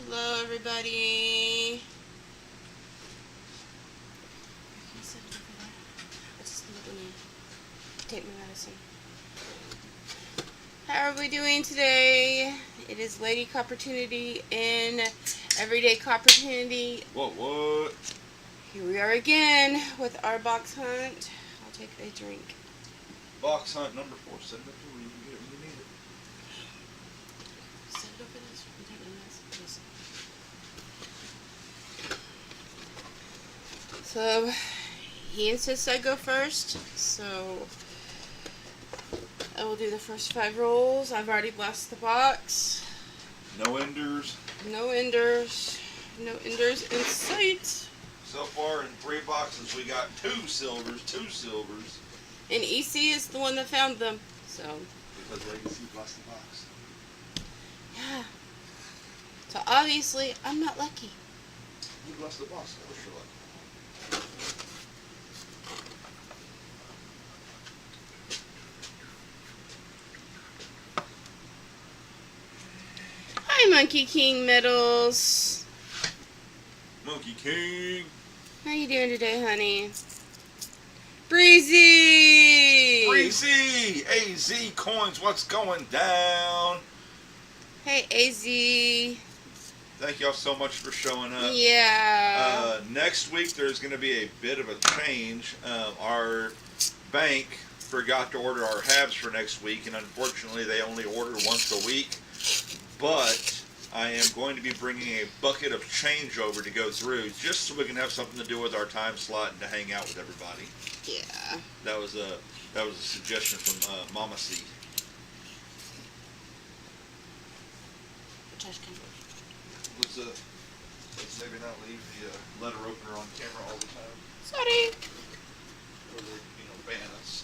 Hello, everybody. Take my medicine. How are we doing today? It is Lady Copportunity in Everyday Copportunity. What? Here we are again with our box hunt. I'll take a drink. Box hunt number 4. Send it up to where you can get it when you need it. Set it over this. I'm taking this. So, he insists I go first, so I will do the first 5 rolls. I've already blessed the box. No enders. No enders. No enders in sight. So far in 3 boxes we got 2 silvers. And EC is the one that found them, so. Because Legacy blessed the box. Yeah. So obviously, I'm not lucky. You blessed the box, of course you're lucky. Hi, Monkey King Medals. Monkey King. How you doing today, honey? Breezy! Breezy! AZ Coins, what's going down? Hey, AZ. Thank y'all so much for showing up. Yeah. Next week there's going to be a bit of a change. Our bank forgot to order our halves for next week, and unfortunately they only order once a week. But I am going to be bringing a bucket of change over to go through, just so we can have something to do with our time slot and to hang out with everybody. Yeah. That was a suggestion from Mama C. Let's maybe not leave the letter opener on camera all the time. Sorry. Or they, ban us.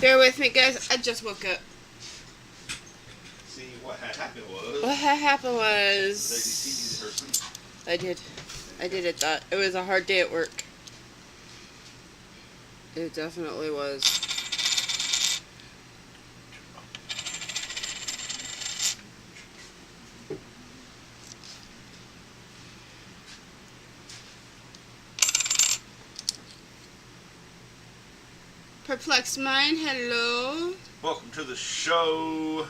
Bear with me, guys. I just woke up. See, what had happened was... What had happened was... Lady needed her sleep. I did. It was a hard day at work. It definitely was. Perplexed Mind, hello. Welcome to the show.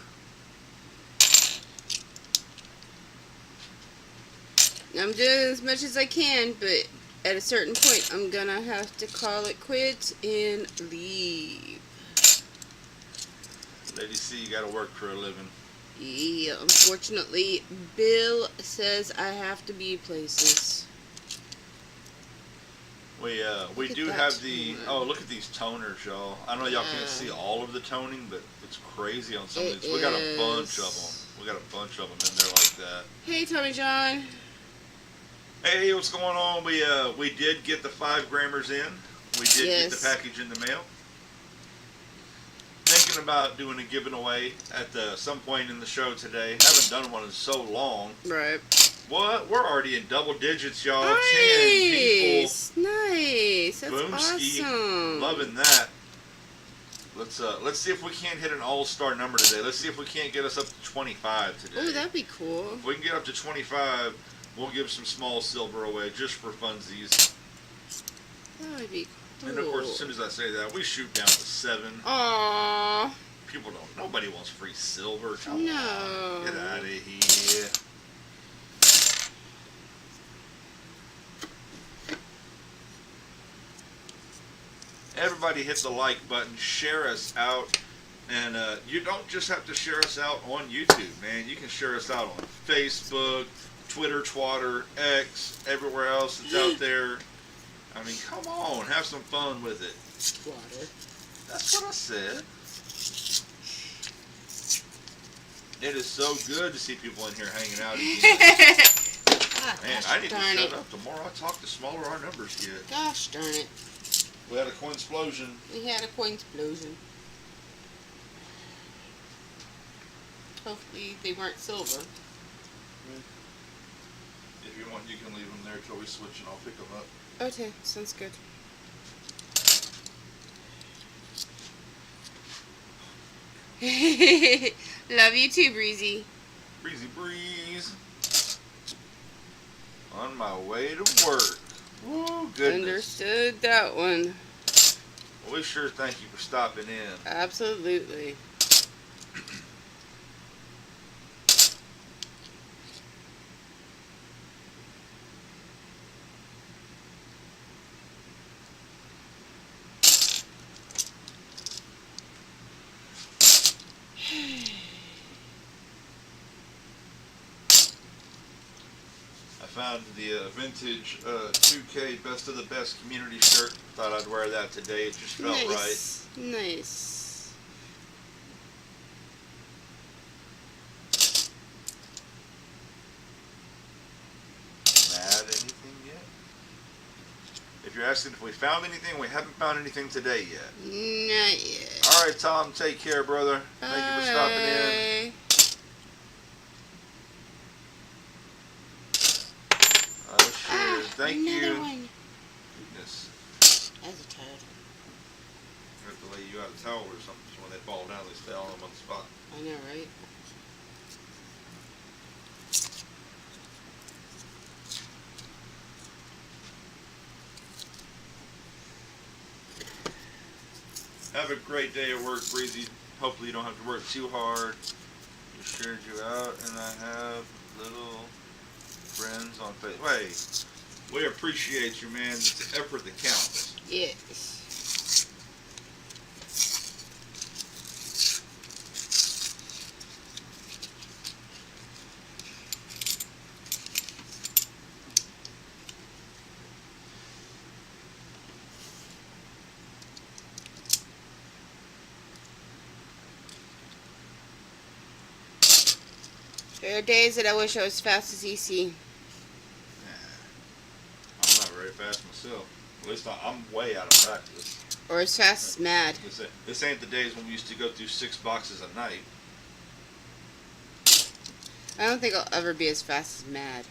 I'm doing as much as I can, but at a certain point, I'm gonna have to call it quits and leave. Lady C, you gotta work for a living. Yeah, unfortunately, Bill says I have to be places. We do have the... Oh, look at these toners, y'all. I know y'all can't see all of the toning, but it's crazy on some of these. We got a bunch of them. We got a bunch of them in there like that. Hey, Tommy John. Hey, what's going on? We did get the 5 grammars in. We did get the package in the mail. Thinking about doing a giving away at some point in the show today. Haven't done one in so long. Right. What? We're already in double digits, y'all. Nice. 10 people. Nice. That's Boomski. awesome. Loving that. Let's see if we can't hit an all-star number today. Let's see if we can't get us up to 25 today. Oh, that'd be cool. If we can get up to 25, we'll give some small silver away just for funsies. That would be cool. And of course, as soon as I say that, we shoot down to 7. Aww. People don't. Nobody wants free silver. No. Get out of here. Everybody hit the like button, share us out, and you don't just have to share us out on YouTube, man. You can share us out on Facebook, Twitter, Twatter, X, everywhere else that's out there. I mean, come on, have some fun with it. Twatter. That's what I said. It is so good to see people in here hanging out again. Man, I need to shut up. The more I talk, the smaller our numbers get. Gosh darn it. We had a coin explosion. We had a coin explosion. Hopefully they weren't silver. If you want, you can leave them there till we switch and I'll pick them up. Okay, sounds good. Love you too, Breezy. Breezy breeze. On my way to work. Woo, goodness. Understood that one. Well, we sure thank you for stopping in. Absolutely. I found the vintage 2K Best of the Best community shirt. Thought I'd wear that today. It just felt Nice. Nice. Mad anything yet? If you're asking if we found anything, we haven't found anything today yet. Not yet. All right, Tom. Take care, brother. Thank you for stopping in. Bye. Oh, sure. Thank another you. One. Goodness. I was tired. I have to lay you out a towel or something so when they fall down, they stay on them on the spot. I know, right? Have a great day at work, Breezy. Hopefully you don't have to work too hard. We shared you out, and I have little friends on Facebook. Wait, we appreciate you, man. It's the effort that counts. Yes. There are days that I wish I was fast as EC. I'm not very fast myself. At least I'm way out of practice. Or as fast as Mad. This ain't the days when we used to go through 6 boxes a night. I don't think I'll ever be as fast as Mad.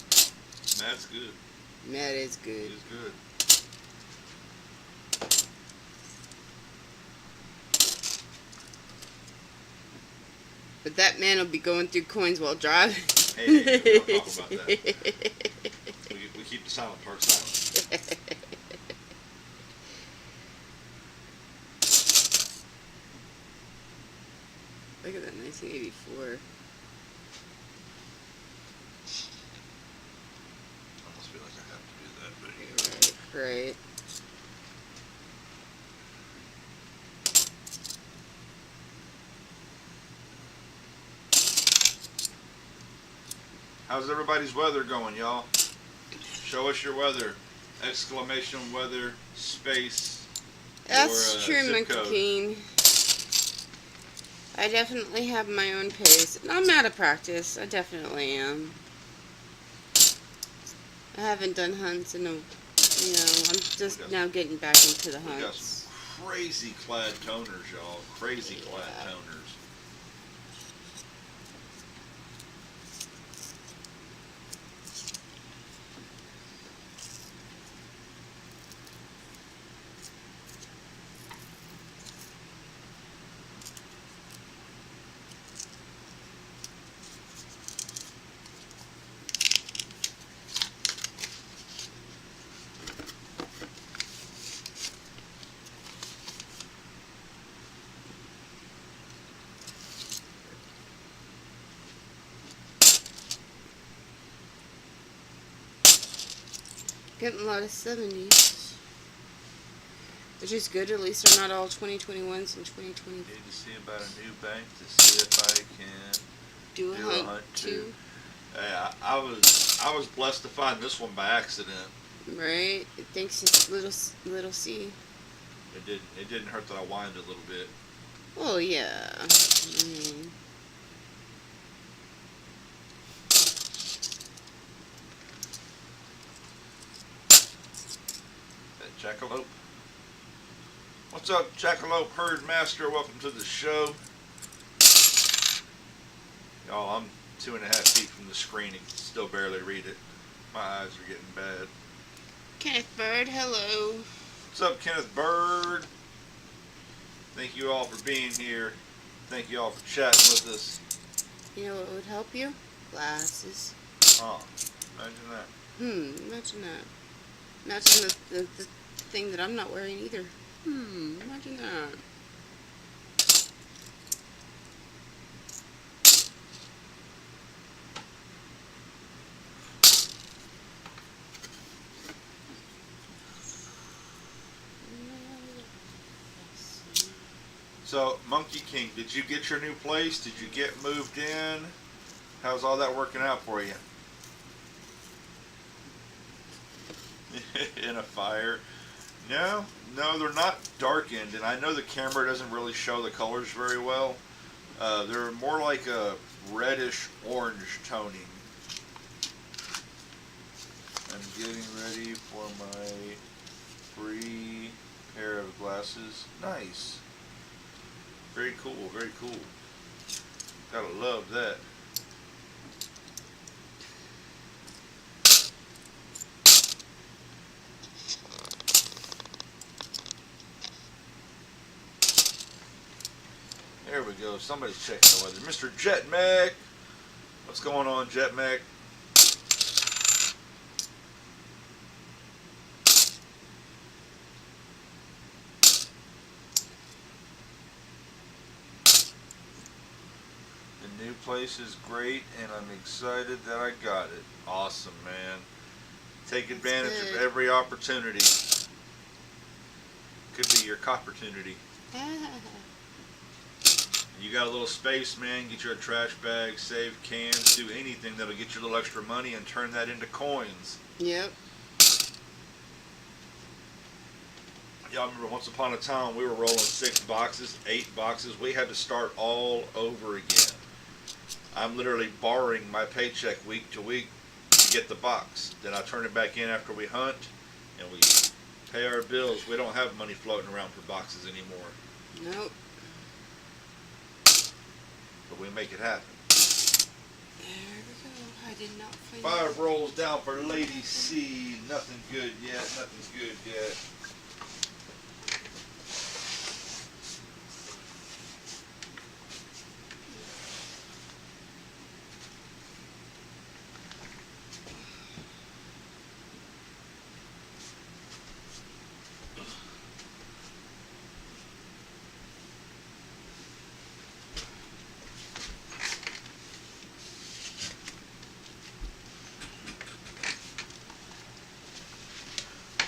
That's good. Mad is It good. is good. But that man will be going through coins while driving. Hey, we don't talk about that. We keep the silent part silent. Look at that 1984. I almost feel like I have to do that, but Right. how's everybody's weather going, y'all? Show us your weather. Exclamation weather, space, That's or, true, zip Monkey code. King. I definitely have my own pace. And I'm out of practice. I definitely am. I haven't done hunts in a, I'm just now getting back into the We got hunts. some crazy clad toners, y'all. Crazy clad Yeah. toners. Getting a lot of 70s. Which is good. At least they're not all 2021s and 2020. Need to see about a new bank to see if I can Do a do a hunt too. Yeah, I was blessed to find this one by accident. Right? It thinks it's little C. It didn't hurt that I whined a little bit. Oh yeah. That Jackalope. What's up, Jackalope Herd Master? Welcome to the show. Y'all, I'm 2.5 feet from the screen and can still barely read it. My eyes are getting bad. Kenneth Bird, hello. What's up, Kenneth Bird? Thank you all for being here. Thank you all for chatting with us. You know what would help you? Glasses. Oh, imagine that. Imagine that. Imagine the thing that I'm not wearing either. Imagine that. So, Monkey King, did you get your new place? Did you get moved in? How's all that working out for you? In a fire? No, they're not darkened, and I know the camera doesn't really show the colors very well. They're more like a reddish orange toning. I'm getting ready for my free pair of glasses. Nice. Very cool, very cool. Gotta love that. There we go. Somebody's checking the weather. Mr. Jet Mac. What's going on, Jet Mac? The new place is great, and I'm excited that I got it. Awesome, man. Take advantage of every opportunity. Could be your opportunity. You got a little space, man. Get you a trash bag, save cans, do anything that'll get you a little extra money and turn that into coins. Yep. Y'all remember once upon a time we were rolling 6 boxes, 8 boxes. We had to start all over again. I'm literally borrowing my paycheck week to week to get the box. Then I turn it back in after we hunt and we pay our bills. We don't have money floating around for boxes anymore. Nope. But we make it happen. There we go. I did not find 5 rolls down for Lady C. Nothing good yet. Nothing's good yet.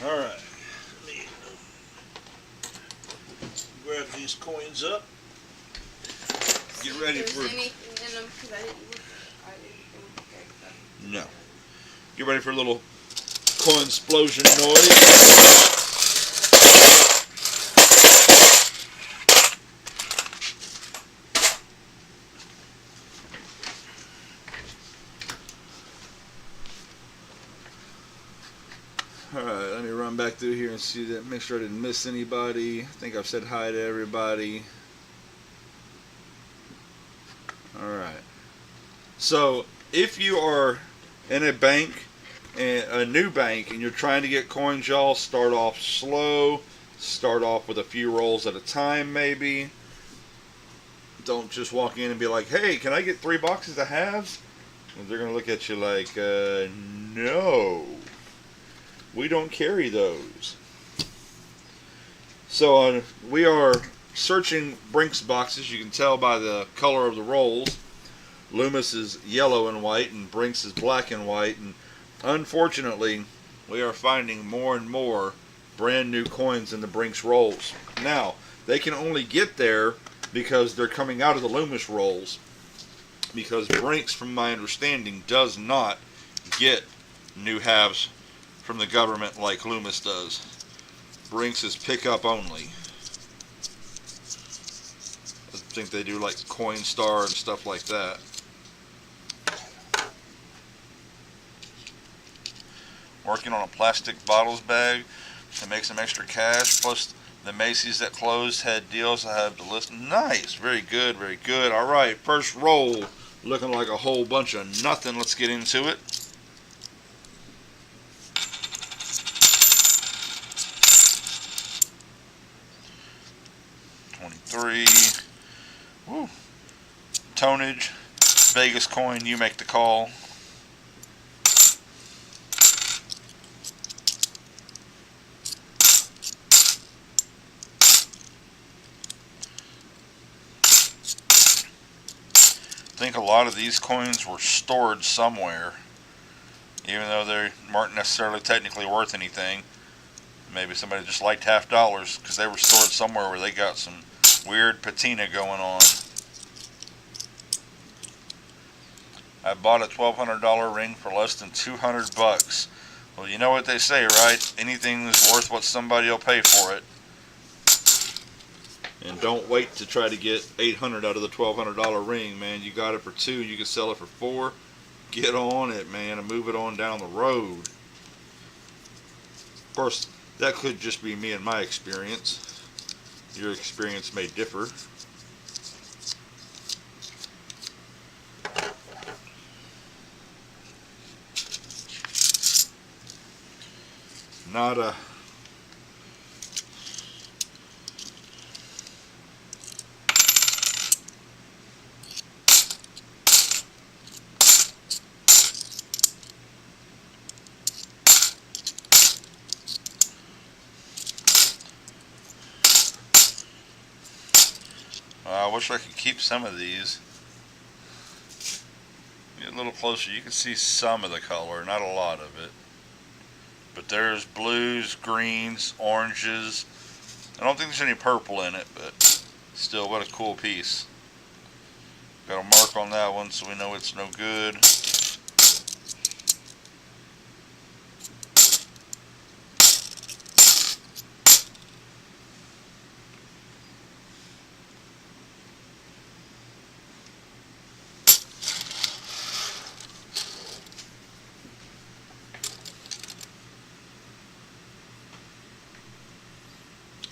All right, let me grab these coins up. Get ready for. Anything in them because I didn't look. No. Get ready for a little coin explosion noise. Alright, let me run back through here and see that, make sure I didn't miss anybody. I think I've said hi to everybody. Alright. So, if you are in a bank, a new bank, and you're trying to get coins, y'all, start off slow. Start off with a few rolls at a time, maybe. Don't just walk in and be like, hey, can I get 3 boxes of halves? And they're going to look at you like, no. We don't carry those. So we are searching BRINKS boxes. You can tell by the color of the rolls. Loomis is yellow and white, and BRINKS is black and white. And unfortunately, we are finding more and more brand new coins in the BRINKS rolls. Now, they can only get there because they're coming out of the Loomis rolls. Because BRINKS, from my understanding, does not get new halves from the government like Loomis does. BRINKS is pickup only. I think they do like Coinstar and stuff like that. Working on a plastic bottles bag to make some extra cash, plus the Macy's that closed had deals I have to list. Nice, very good, very good. All right, first roll, looking like a whole bunch of nothing. Let's get into it. Woo. Tonnage Vegas coin, you make the call. I think a lot of these coins were stored somewhere, even though they weren't necessarily technically worth anything. Maybe somebody just liked $half because they were stored somewhere where they got some weird patina going on. I bought a $1,200 ring for less than $200. Well, you know what they say, right? Anything is worth what somebody will pay for it. And don't wait to try to get $800 out of the $1,200 ring, man. You got it for $2, you can sell it for $4. Get on it, man, and move it on down the road. Of course, that could just be me and my experience. Your experience may differ. Not a I wish I could keep some of these. Get a little closer, you can see some of the color, not a lot of it. But there's blues, greens, oranges. I don't think there's any purple in it, but still, what a cool piece. Got a mark on that one so we know it's no good.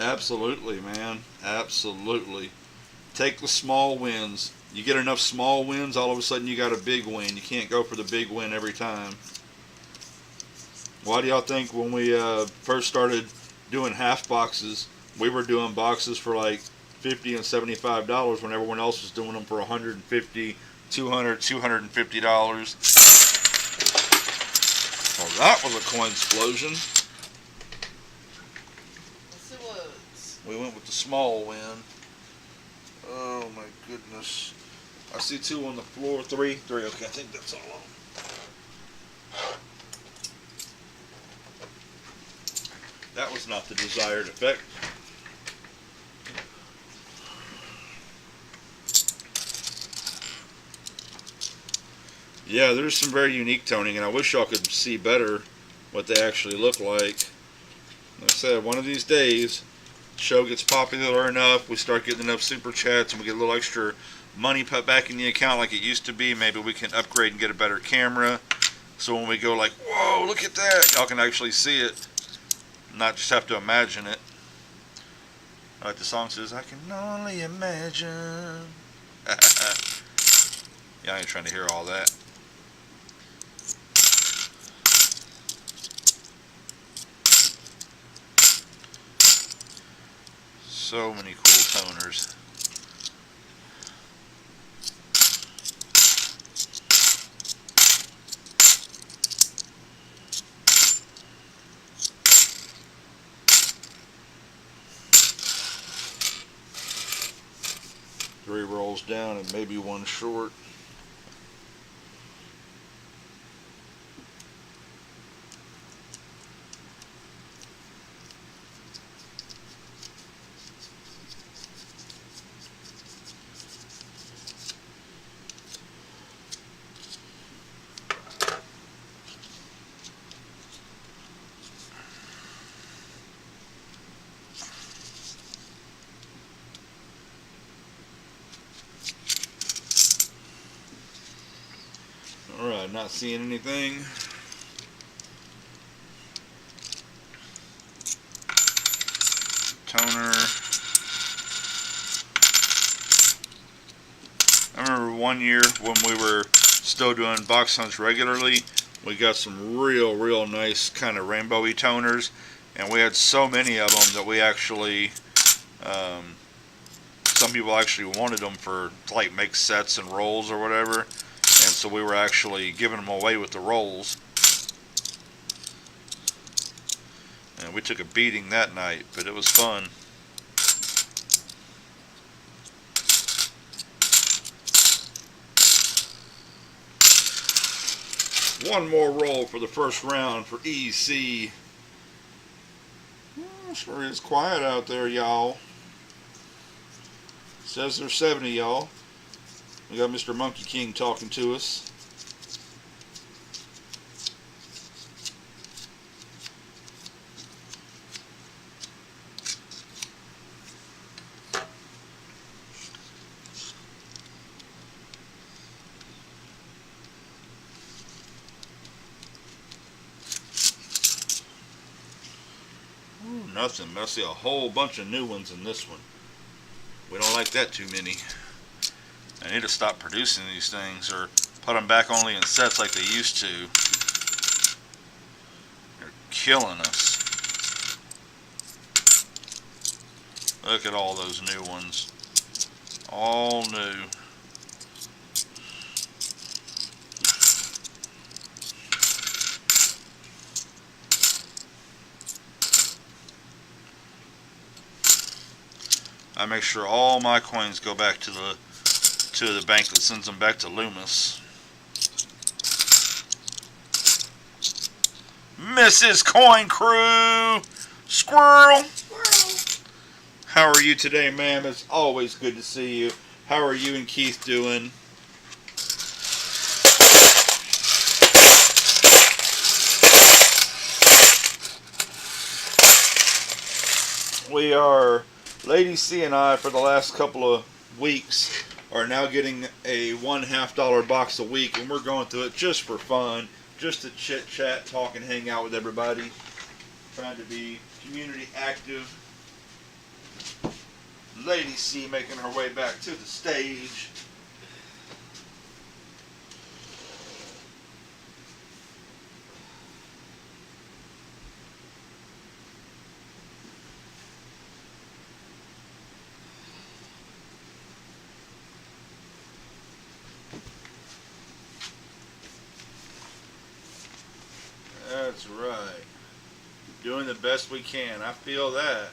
Absolutely, man. Absolutely. Take the small wins. You get enough small wins, all of a sudden you got a big win. You can't go for the big win every time. Why do y'all think when we first started doing half boxes, we were doing boxes for like $50 and $75 when everyone else was doing them for $150, $200, $250? Well, that was a coin explosion. We went with the small win. Oh my goodness. I see 2 on the floor. 3. Okay, I think that's all of them. That was not the desired effect. Yeah, there's some very unique toning, and I wish y'all could see better what they actually look like. Like I said, one of these days, show gets popular enough, we start getting enough super chats, and we get a little extra money put back in the account like it used to be. Maybe we can upgrade and get a better camera, so when we go like, whoa, look at that, y'all can actually see it, not just have to imagine it. Like the song says, I can only imagine. Yeah, I ain't trying to hear all that. So many cool toners. Three rolls down and maybe one short. Alright, not seeing anything. Toner. I remember one year when we were still doing box hunts regularly, we got some real nice kind of rainbowy toners, and we had so many of them that we actually some people actually wanted them for to like make sets and rolls or whatever, and so we were actually giving them away with the rolls. And we took a beating that night, but it was fun. One more roll for the first round for EC. Sure is quiet out there, y'all. Says there's 70, y'all. We got Mr. Monkey King talking to us. Nothing, but I see a whole bunch of new ones in this one. We don't like that too many. I need to stop producing these things or put them back only in sets like they used to. They're killing us. Look at all those new ones. All new. I make sure all my coins go back to the bank that sends them back to Loomis. Mrs. Coin Crew! Squirrel! How are you today, ma'am? It's always good to see you. How are you and Keith doing? We are, Lady C and I, for the last couple of weeks, are now getting a $1.50 box a week, and we're going through it just for fun, just to chit chat, talk, and hang out with everybody. Trying to be community active. Lady C making her way back to the stage. That's right. Doing the best we can. I feel that.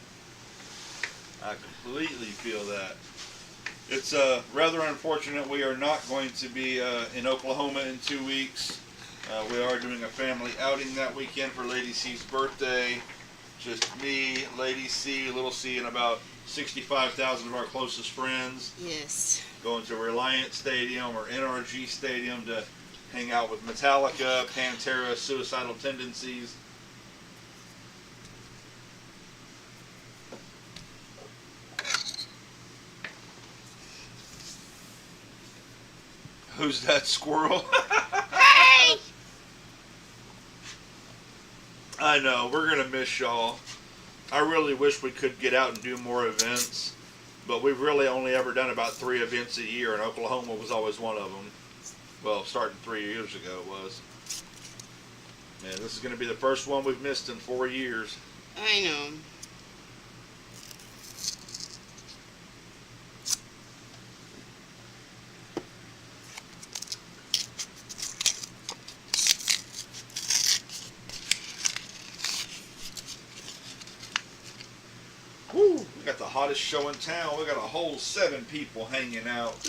I completely feel that. It's rather unfortunate we are not going to be in Oklahoma in 2 weeks. We are doing a family outing that weekend for Lady C's birthday. Just me, Lady C, Little C, and about 65,000 of our closest friends. Yes. Going to Reliant Stadium or NRG Stadium to hang out with Metallica, Pantera, Suicidal Tendencies. Who's that squirrel? Hey! I know, we're going to miss y'all. I really wish we could get out and do more events, but we've really only ever done about 3 events a year, and Oklahoma was always one of them. Well, starting 3 years ago it was. Man, this is going to be the first one we've missed in 4 years. I know. Woo! We got the hottest show in town. We got a whole 7 people hanging out,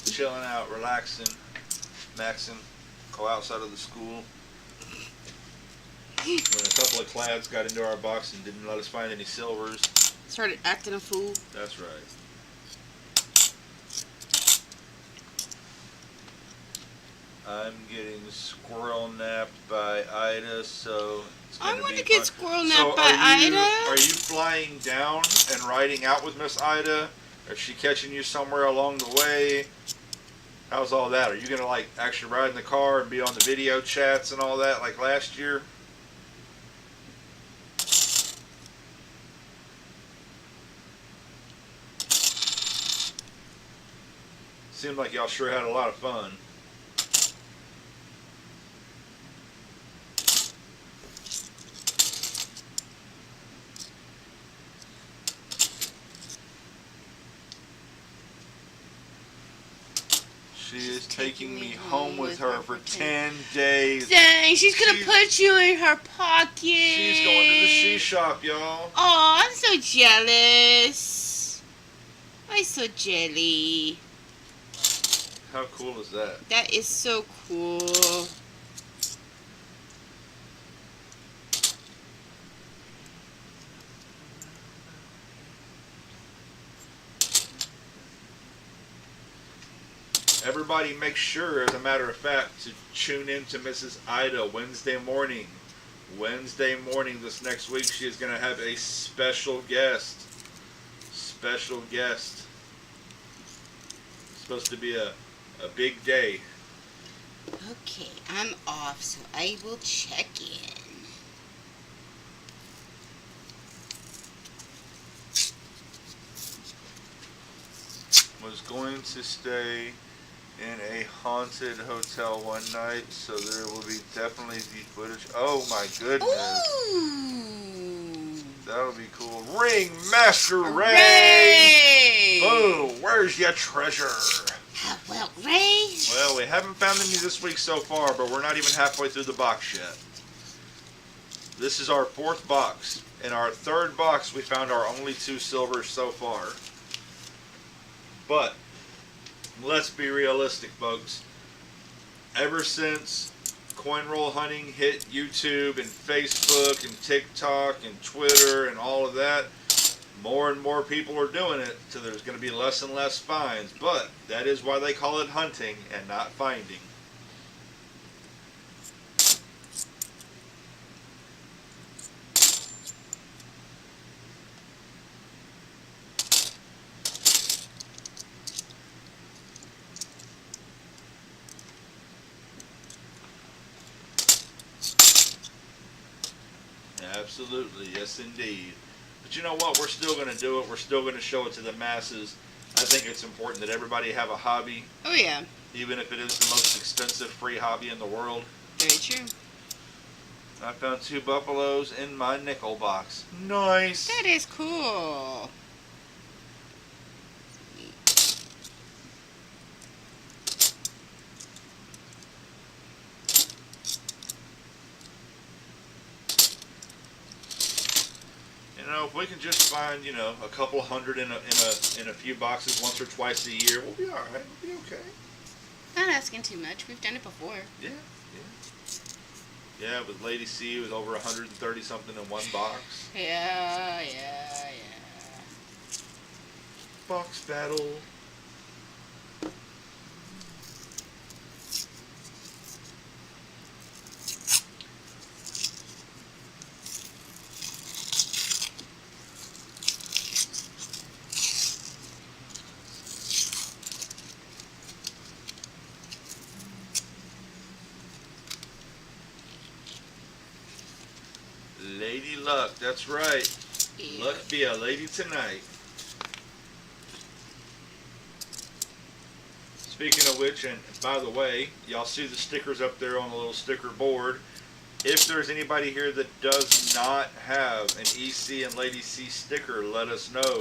chilling out, relaxing, maxing, go outside of the school. When a couple of clads got into our box and didn't let us find any silvers. Started acting a fool. That's right. I'm getting squirrel napped by Ida, so it's I gonna want be to get fun. squirrel napped So by Ida. Ida. Are you flying down and riding out with Miss Ida? Or is she catching you somewhere along the way? How's all that? Are you gonna like actually ride in the car and be on the video chats and all that like last year? Seemed like y'all sure had a lot of fun. She is taking me home with her for 10 days. Dang, she's gonna put you in her pocket. She's going to the she shop, y'all. Oh, I'm so jealous. I'm so jelly. How cool is that? That is so cool. Everybody make sure, as a matter of fact, to tune in to Mrs. Ida Wednesday morning. Wednesday morning this next week, she is going to have a special guest. Special guest. It's supposed to be a big day. Okay, I'm off, so I will check in. Was going to stay in a haunted hotel one night, so there will be definitely the footage. Oh my goodness. Ooh. That'll be cool. Ring Master Ray! Ray! Oh, where's your treasure? Well, Ray. Well, we haven't found any this week so far, but we're not even halfway through the box yet. This is our 4th box. In our 3rd box, we found our only 2 silvers so far. But let's be realistic, folks. Ever since coin roll hunting hit YouTube and Facebook and TikTok and Twitter and all of that, more and more people are doing it, so there's going to be less and less finds. But that is why they call it hunting and not finding. Absolutely, yes indeed. But you know what? We're still going to do it. We're still going to show it to the masses. I think it's important that everybody have a hobby. Oh, yeah. Even if it is the most expensive free hobby in the world. Very true. I found 2 buffaloes in my nickel box. Nice. That is cool. You know, if we can just find, you know, a couple hundred in a few boxes once or twice a year, we'll be all right. We'll be okay. Not asking too much. We've done it before. Yeah, yeah. Yeah, with Lady C with over 130 something in one box. Yeah. Box battle. Lady Luck, that's right. Yeah. Luck be a lady tonight. Speaking of which, and by the way, y'all see the stickers up there on the little sticker board. If there's anybody here that does not have an EC and Lady C sticker, let us know.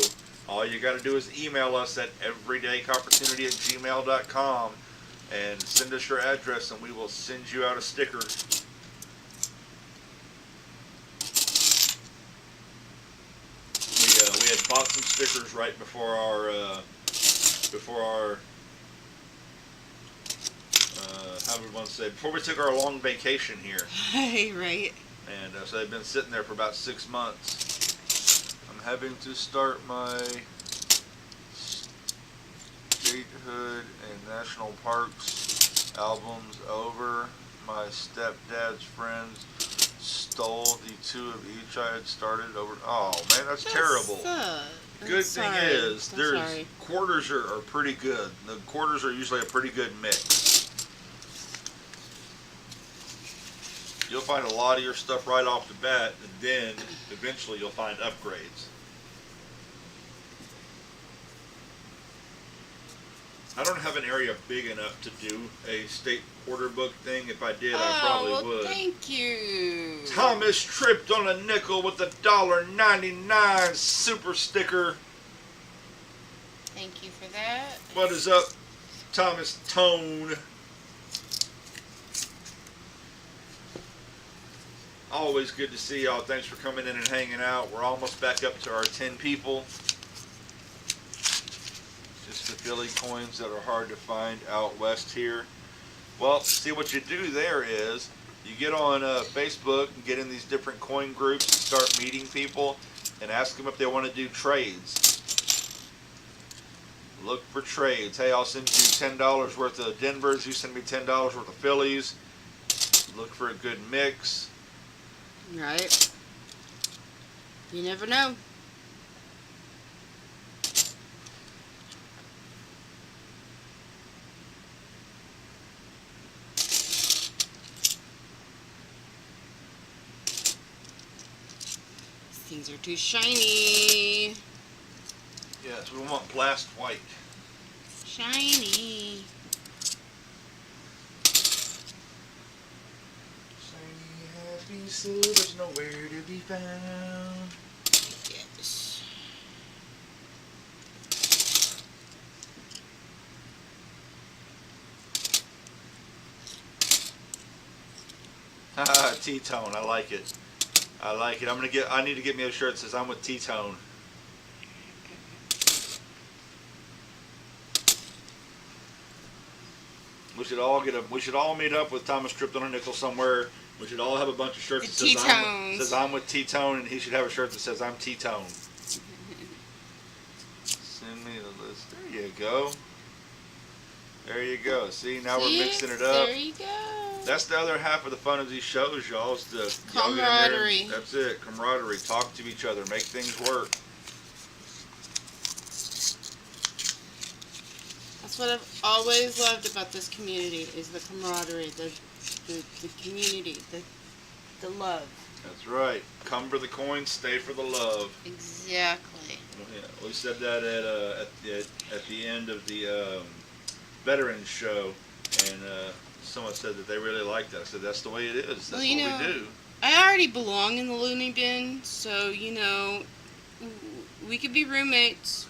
All you got to do is email us at everydaycopportunity@gmail.com and send us your address, and we will send you out a sticker. We had bought some stickers right before our how would one say, before we took our long vacation here. Right. And so they've been sitting there for about 6 months. I'm having to start my statehood and national parks albums over. My stepdad's friends stole the 2 of each I had started over. Oh man, that's terrible. Good thing is, quarters are pretty good. The quarters are usually a pretty good mix. You'll find a lot of your stuff right off the bat, and then eventually you'll find upgrades. I don't have an area big enough to do a state order book thing. If I did, I probably would. Thank you. Thomas tripped on a nickel with a $1.99 super sticker. Thank you for that. What is up, Thomas Tone. Always good to see y'all. Thanks for coming in and hanging out. We're almost back up to our 10 people. Just the Philly coins that are hard to find out west here. Well, see what you do there is you get on Facebook and get in these different coin groups and start meeting people and ask them if they want to do trades. Look for trades. Hey, I'll send you $10 worth of Denvers. You send me $10 worth of Phillies. Look for a good mix. Right. You never know. These are too shiny. Yes, we want blast white. Shiny. Happy silver's nowhere to be found. Yes. Haha, T-Tone, I like it. I like it. I need to get me a shirt that says I'm with T-Tone. We should all meet up with Thomas Tripped on a Nickel somewhere. We should all have a bunch of shirts that says I'm with T-Tone, and he should have a shirt that says I'm T-Tone. Send me the list. There you go. There you go. See, now we're mixing it up. There you go. That's the other half of the fun of these shows, y'all. Is the camaraderie. That's it. Camaraderie. Talk to each other. Make things work. That's what I've always loved about this community is the camaraderie, the community, the love. That's right. Come for the coins, stay for the love. Exactly. Yeah, we said that at the end of the Veterans show, and someone said that they really liked that. I said that's the way it is. That's what we do. I already belong in the loony bin, so we could be roommates.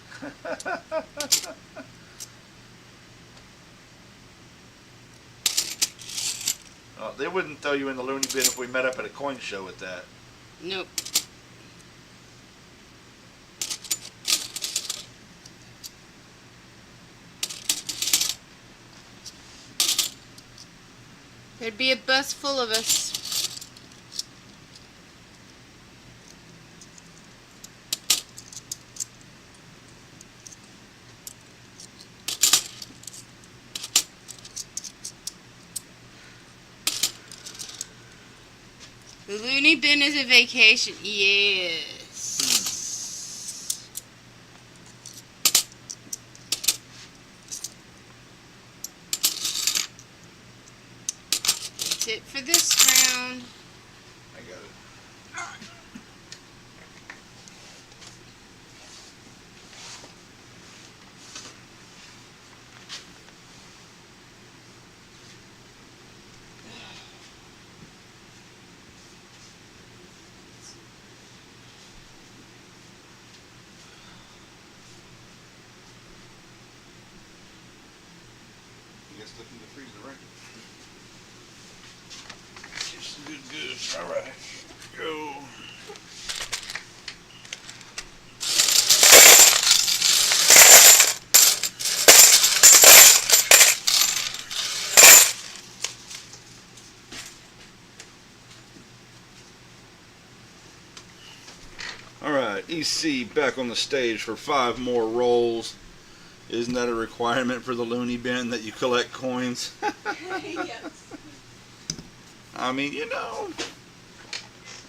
They wouldn't throw you in the loony bin if we met up at a coin show with that. Nope. There'd be a bus full of us. The loony bin is a vacation. Yes. That's it for this round. I got it. Look in the freezer, right? Get some good goods. All right, go. All right, EC back on the stage for 5 more rolls. Isn't that a requirement for the loony bin that you collect coins? Yes. I mean,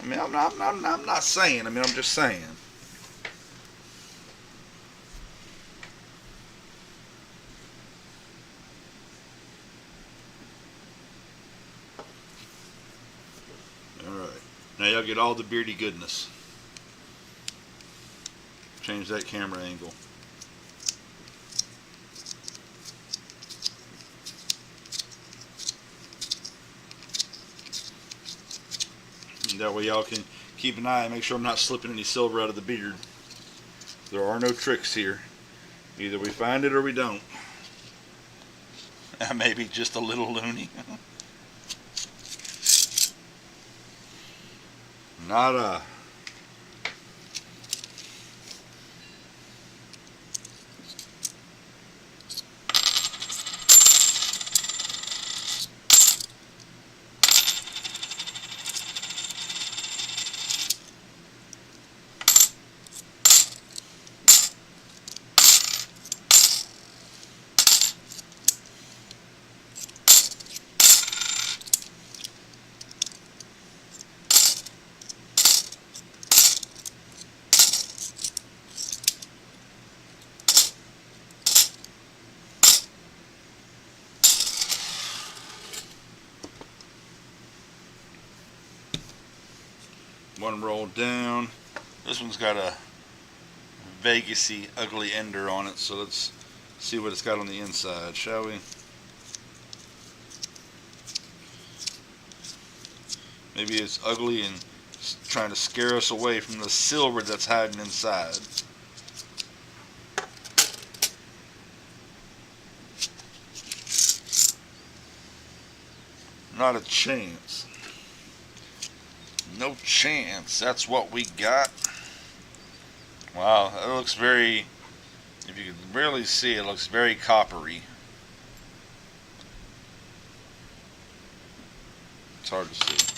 I'm not saying. I'm just saying. All right. Now y'all get all the beardy goodness. Change that camera angle. That way y'all can keep an eye and make sure I'm not slipping any silver out of the beard. There are no tricks here. Either we find it or we don't. Maybe just a little loony. Nada. One roll down. This one's got a Vegas-y, ugly ender on it, so let's see what it's got on the inside, shall we? Maybe it's ugly and trying to scare us away from the silver that's hiding inside. Not a chance. No chance. That's what we got. Wow, it looks very, if you can really see, it looks very coppery. It's hard to see.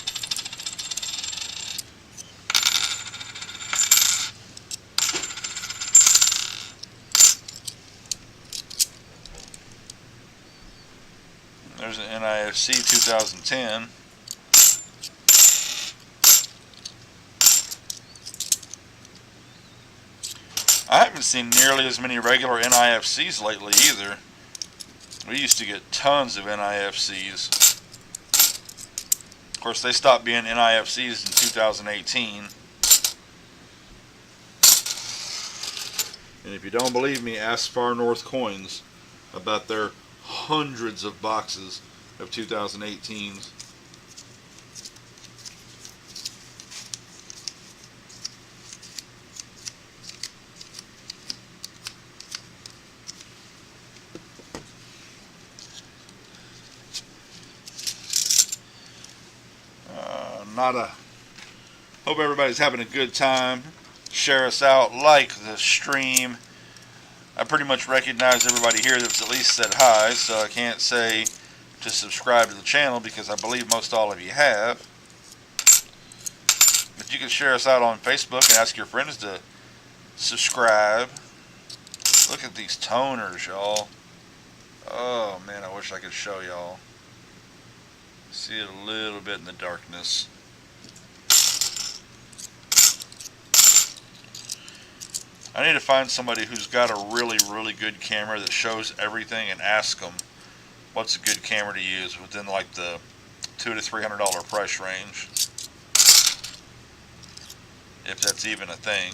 There's an NIFC 2010. I haven't seen nearly as many regular NIFCs lately either. We used to get tons of NIFCs. Of course, they stopped being NIFCs in 2018. And if you don't believe me, ask Far North Coins about their hundreds of boxes of 2018s. Nada. Hope everybody's having a good time. Share us out, like the stream. I pretty much recognize everybody here that's at least said hi, so I can't say to subscribe to the channel because I believe most all of you have. But you can share us out on Facebook and ask your friends to subscribe. Look at these toners, y'all. Oh man, I wish I could show y'all. See it a little bit in the darkness. I need to find somebody who's got a really, really good camera that shows everything and ask them what's a good camera to use within like the $200 to $300 price range, if that's even a thing.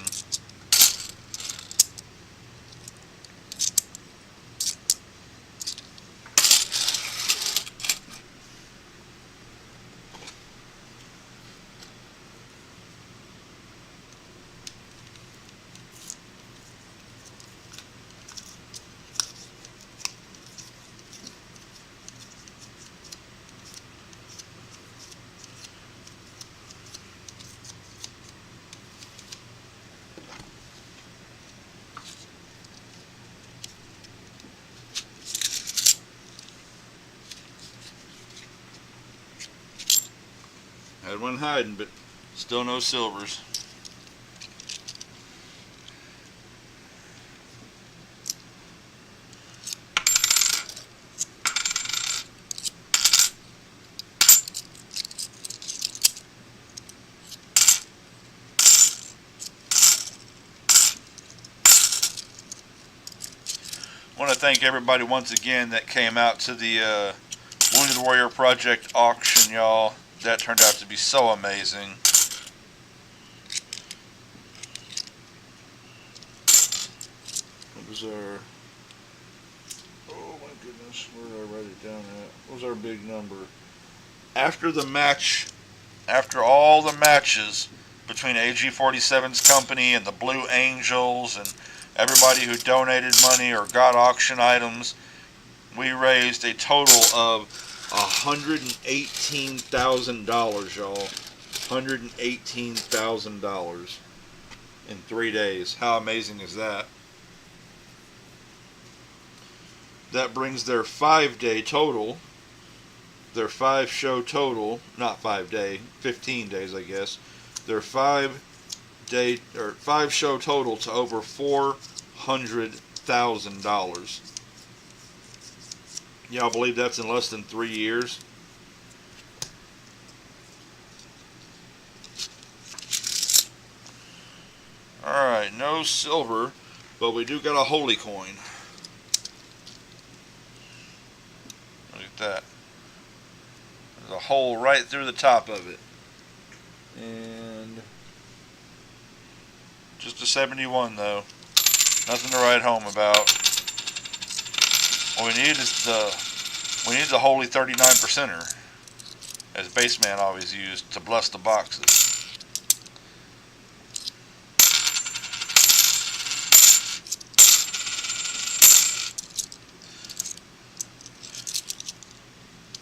Had one hiding, but still no silvers. I want to thank everybody once again that came out to the Wounded Warrior Project auction, y'all. That turned out to be so amazing. What was our... Oh my goodness, where did I write it down at? What was our big number? After the match, after all the matches between AG47's company and the Blue Angels and everybody who donated money or got auction items, we raised a total of $118,000, y'all. $118,000 in 3 days. How amazing is that? That brings their 5-day total, their 5-show total, not 5-day, 15 days, I guess. Their 5-day or 5-show total to over $400,000. Y'all believe that's in less than 3 years? Alright, no silver, but we do got a holy coin. Look at that. There's a hole right through the top of it. And just a 71 though. Nothing to write home about. What we need is the holy 39%er, as Baseman always used to bless the boxes.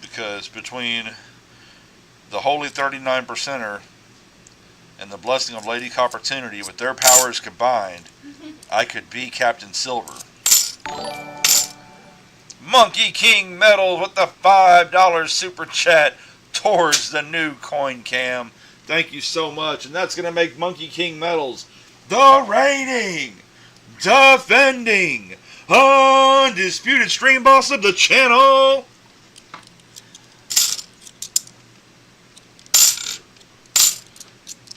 Because between the holy 39%er and the blessing of Lady Copportunity, with their powers combined, I could be Captain Silver. Monkey King Metals with the $5 super chat towards the new coin cam. Thank you so much. And that's going to make Monkey King Metals the reigning, defending, undisputed stream boss of the channel.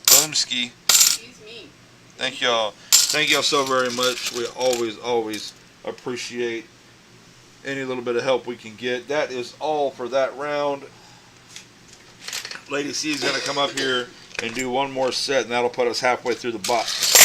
Boomski. Excuse me. Thank y'all. Thank y'all so very much. We always appreciate any little bit of help we can get. That is all for that round. Lady C is going to come up here and do one more set, and that'll put us halfway through the box.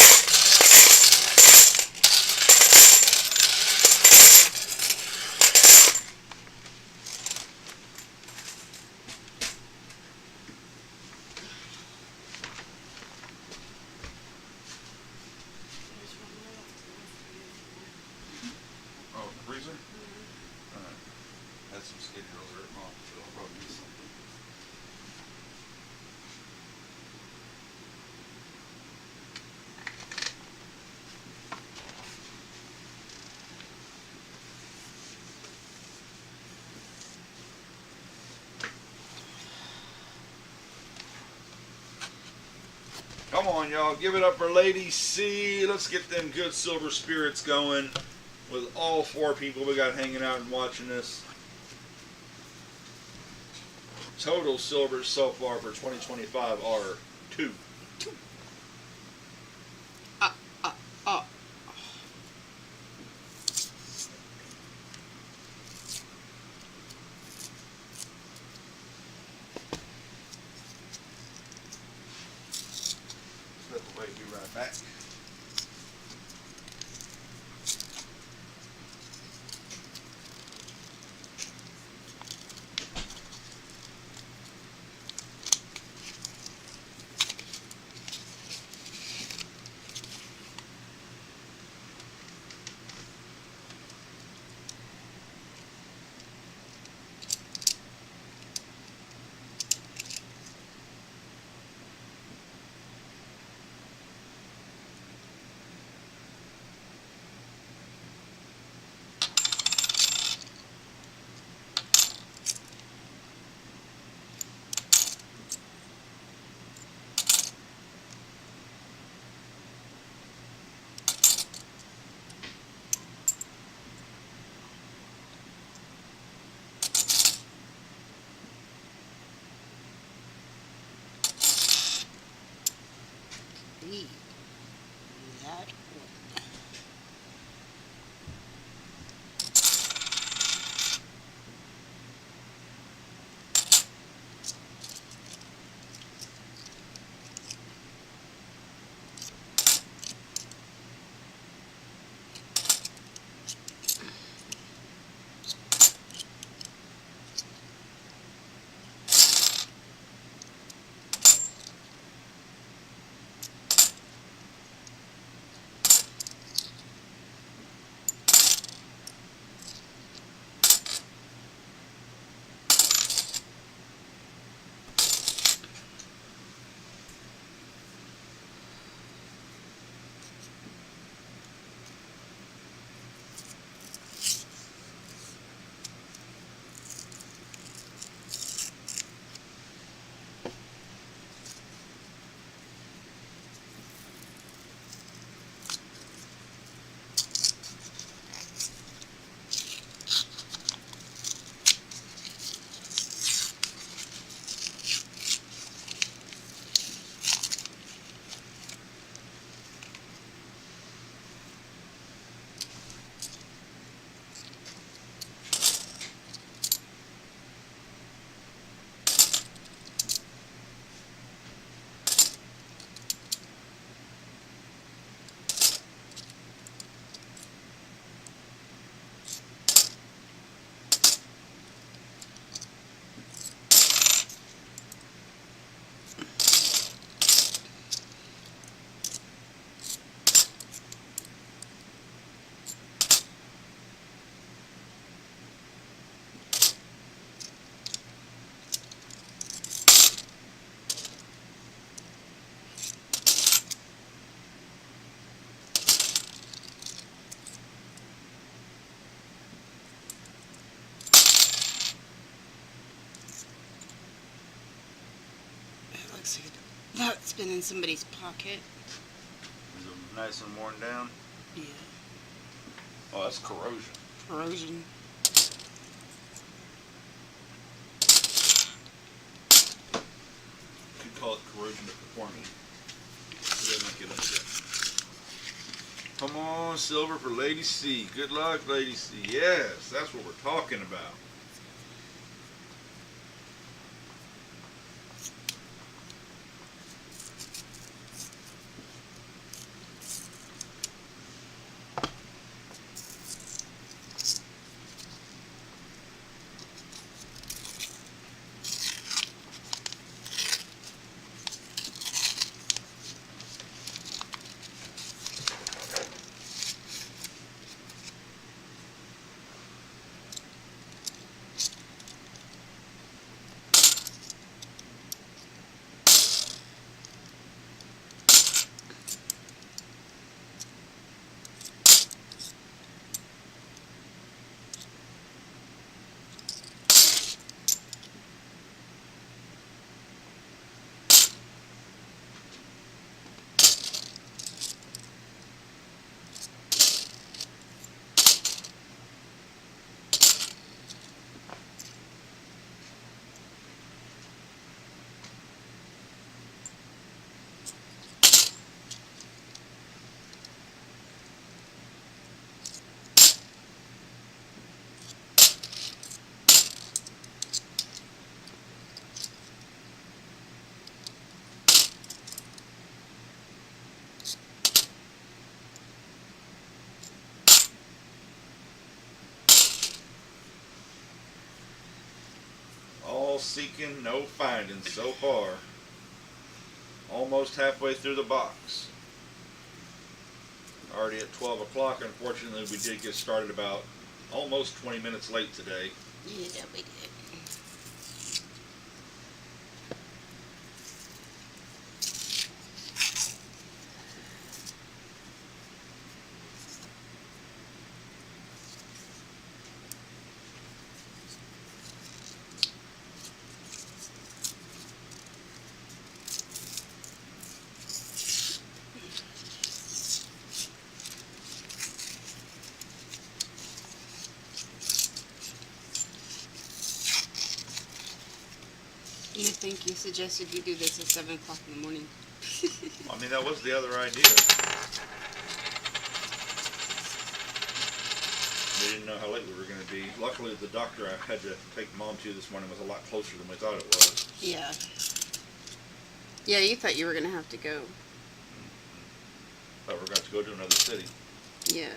Oh, freezer? Alright. Had some skid girls there. Oh, so I'll probably do something. Come on, y'all. Give it up for Lady C. Let's get them good silver spirits going with all 4 people we got hanging out and watching this. Total silvers so far for 2025 are 2. Step away, be right back. That looks like that's been in somebody's pocket. Is it nice and worn down? Yeah. Oh, that's corrosion. Corrosion. You could call it corrosion to performance. It doesn't get up yet. Come on, silver for Lady C. Good luck, Lady C. Yes, that's what we're talking about. All seeking, no finding so far. Almost halfway through the box. Already at 12 o'clock. Unfortunately, we did get started about almost 20 minutes late today. Yeah, we did. You think you suggested you do this at 7 o'clock in the morning? I mean, that was the other idea. We didn't know how late we were going to be. Luckily, the doctor I had to take Mom to this morning was a lot closer than we thought it was. Yeah. Yeah, you thought you were going to have to go. But we're going to go to another city. Yeah.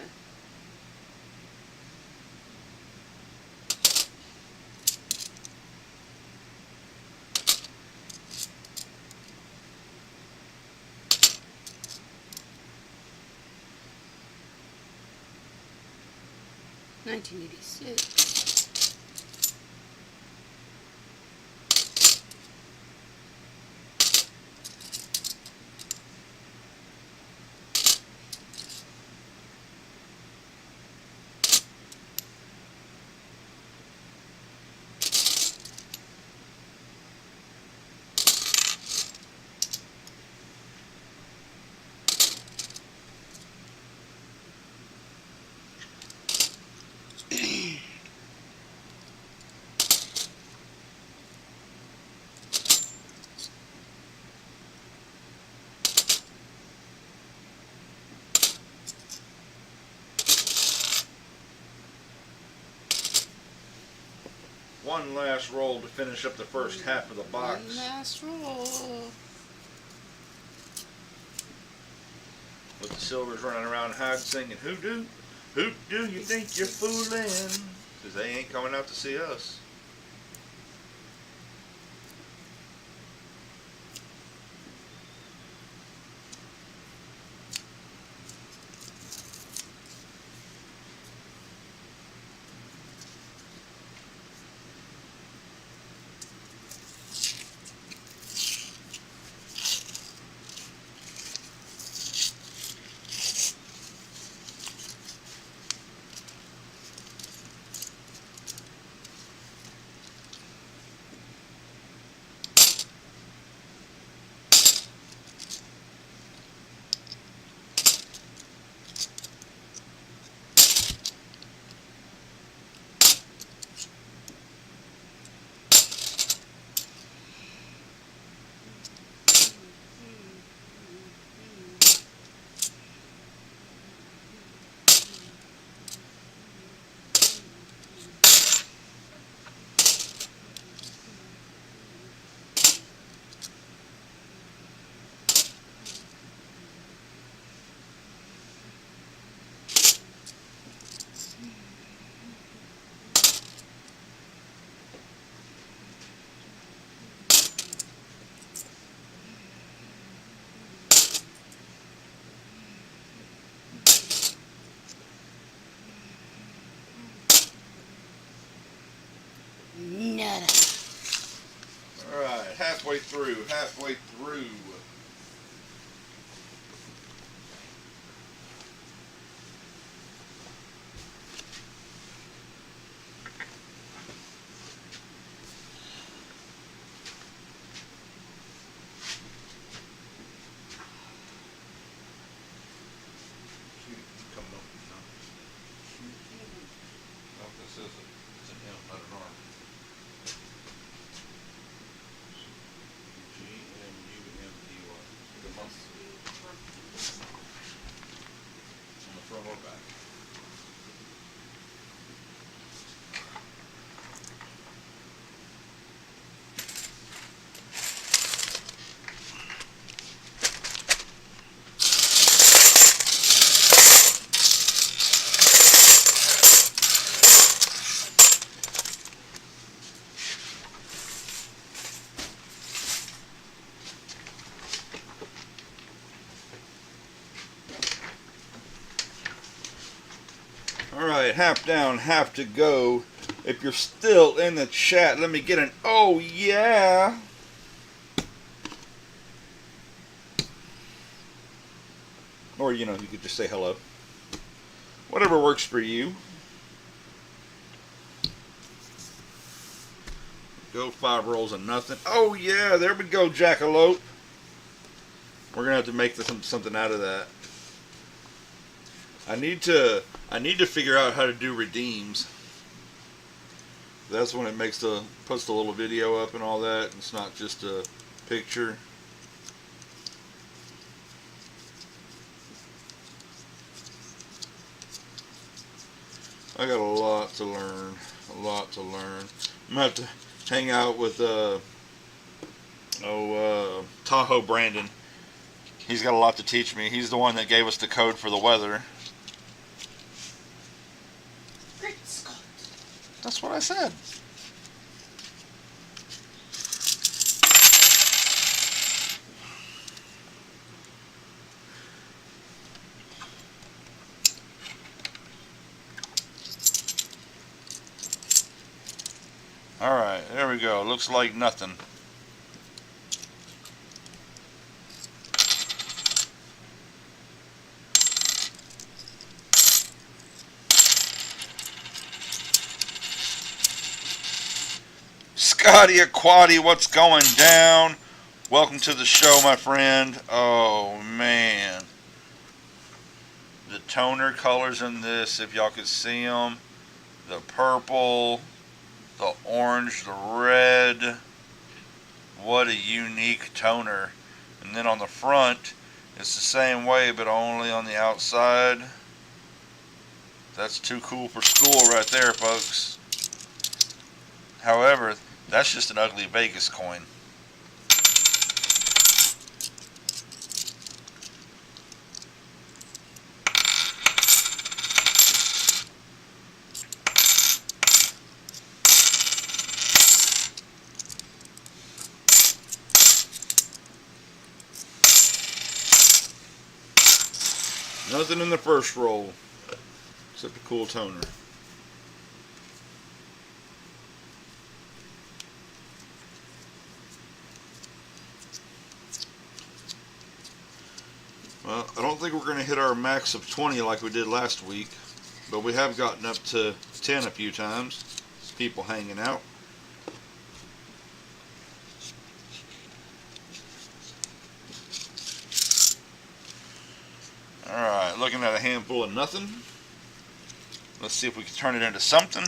$19.86. One last roll to finish up the first half of the box. One last roll. With the silvers running around hide singing, who do you think you're fooling? Because they ain't coming out to see us. Nada. Alright, halfway through. It's an M, not an R. G-M-U-M-E-Y. The month. On the front or back. Alright, half down, half to go. If you're still in the chat, let me get an oh yeah. Or, you could just say hello. Whatever works for you. Go 5 rolls and nothing. Oh yeah, there we go, Jackalope. We're going to have to make something out of that. I need to figure out how to do redeems. That's when it puts the little video up and all that. It's not just a picture. I got a lot to learn. I'm gonna have to hang out with Tahoe Brandon. He's got a lot to teach me. He's the one that gave us the code for the weather. Great Scott. That's what I said. Alright, there we go. Looks like nothing. Scotty Aquati, what's going down? Welcome to the show, my friend. Oh, man. The toner colors in this, if y'all could see them. The purple, the orange, the red. What a unique toner. And then on the front, it's the same way, but only on the outside. That's too cool for school right there, folks. However, that's just an ugly Vegas coin. Nothing in the first roll, except a cool toner. Well, I don't think we're going to hit our max of 20 like we did last week, but we have gotten up to 10 a few times. People hanging out. Alright, looking at a handful of nothing. Let's see if we can turn it into something.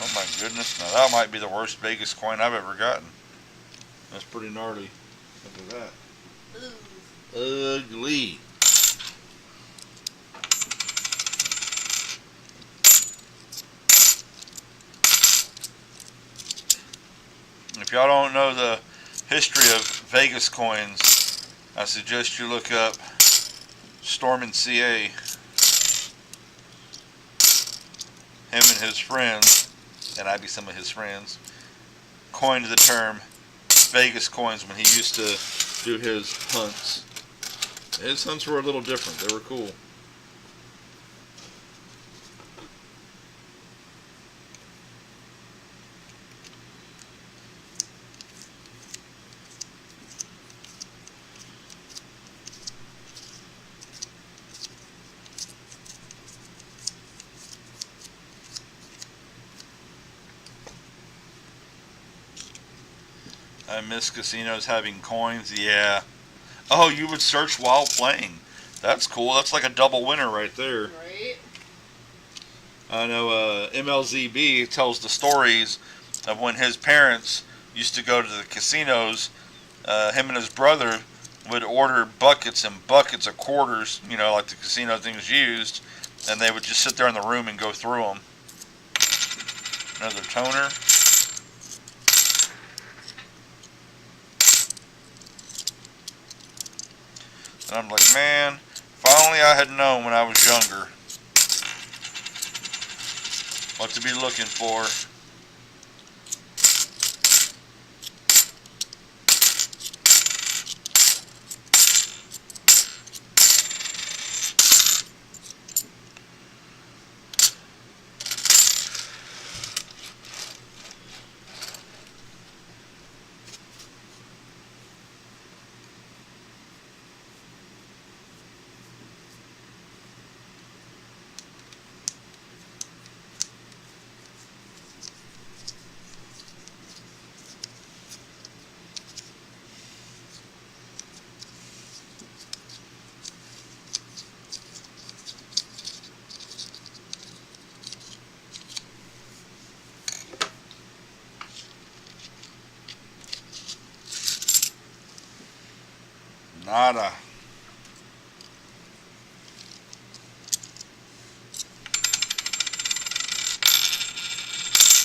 Oh my goodness, now that might be the worst Vegas coin I've ever gotten. That's pretty gnarly. Look at that. Ugly. If y'all don't know the history of Vegas coins, I suggest you look up Stormin CA. Him and his friends, and I be some of his friends, coined the term Vegas coins when he used to do his hunts. His hunts were a little different. They were cool. I miss casinos having coins. Yeah. Oh, you would search while playing. That's cool. That's like a double winner right there. Right? I know MLZB tells the stories of when his parents used to go to the casinos. Him and his brother would order buckets and buckets of quarters, you know, like the casino things used, and they would just sit there in the room and go through them. Another toner. And I'm like, man, if only I had known when I was younger what to be looking for. Nada.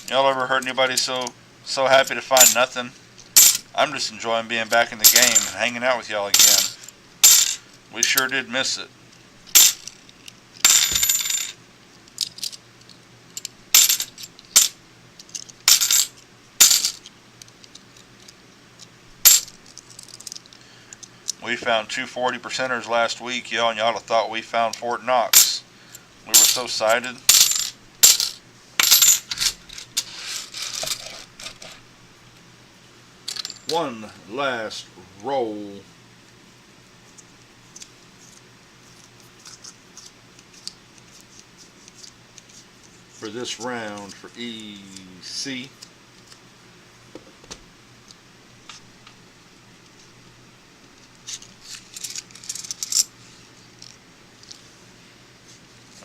Y'all ever heard anybody so happy to find nothing? I'm just enjoying being back in the game and hanging out with y'all again. We sure did miss it. We found two 40%ers last week, y'all, and y'all have thought we found Fort Knox. We were so excited. One last roll. For this round for EC.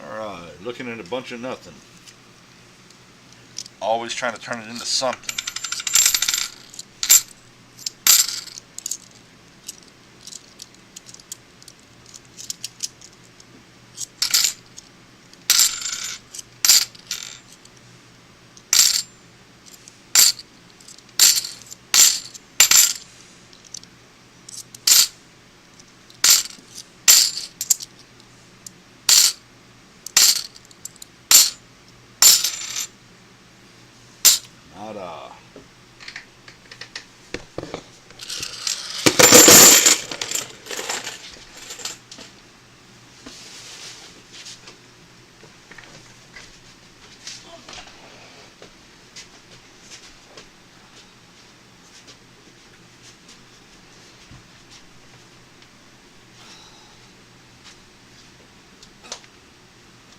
Alright, looking at a bunch of nothing. Always trying to turn it into something. Nada.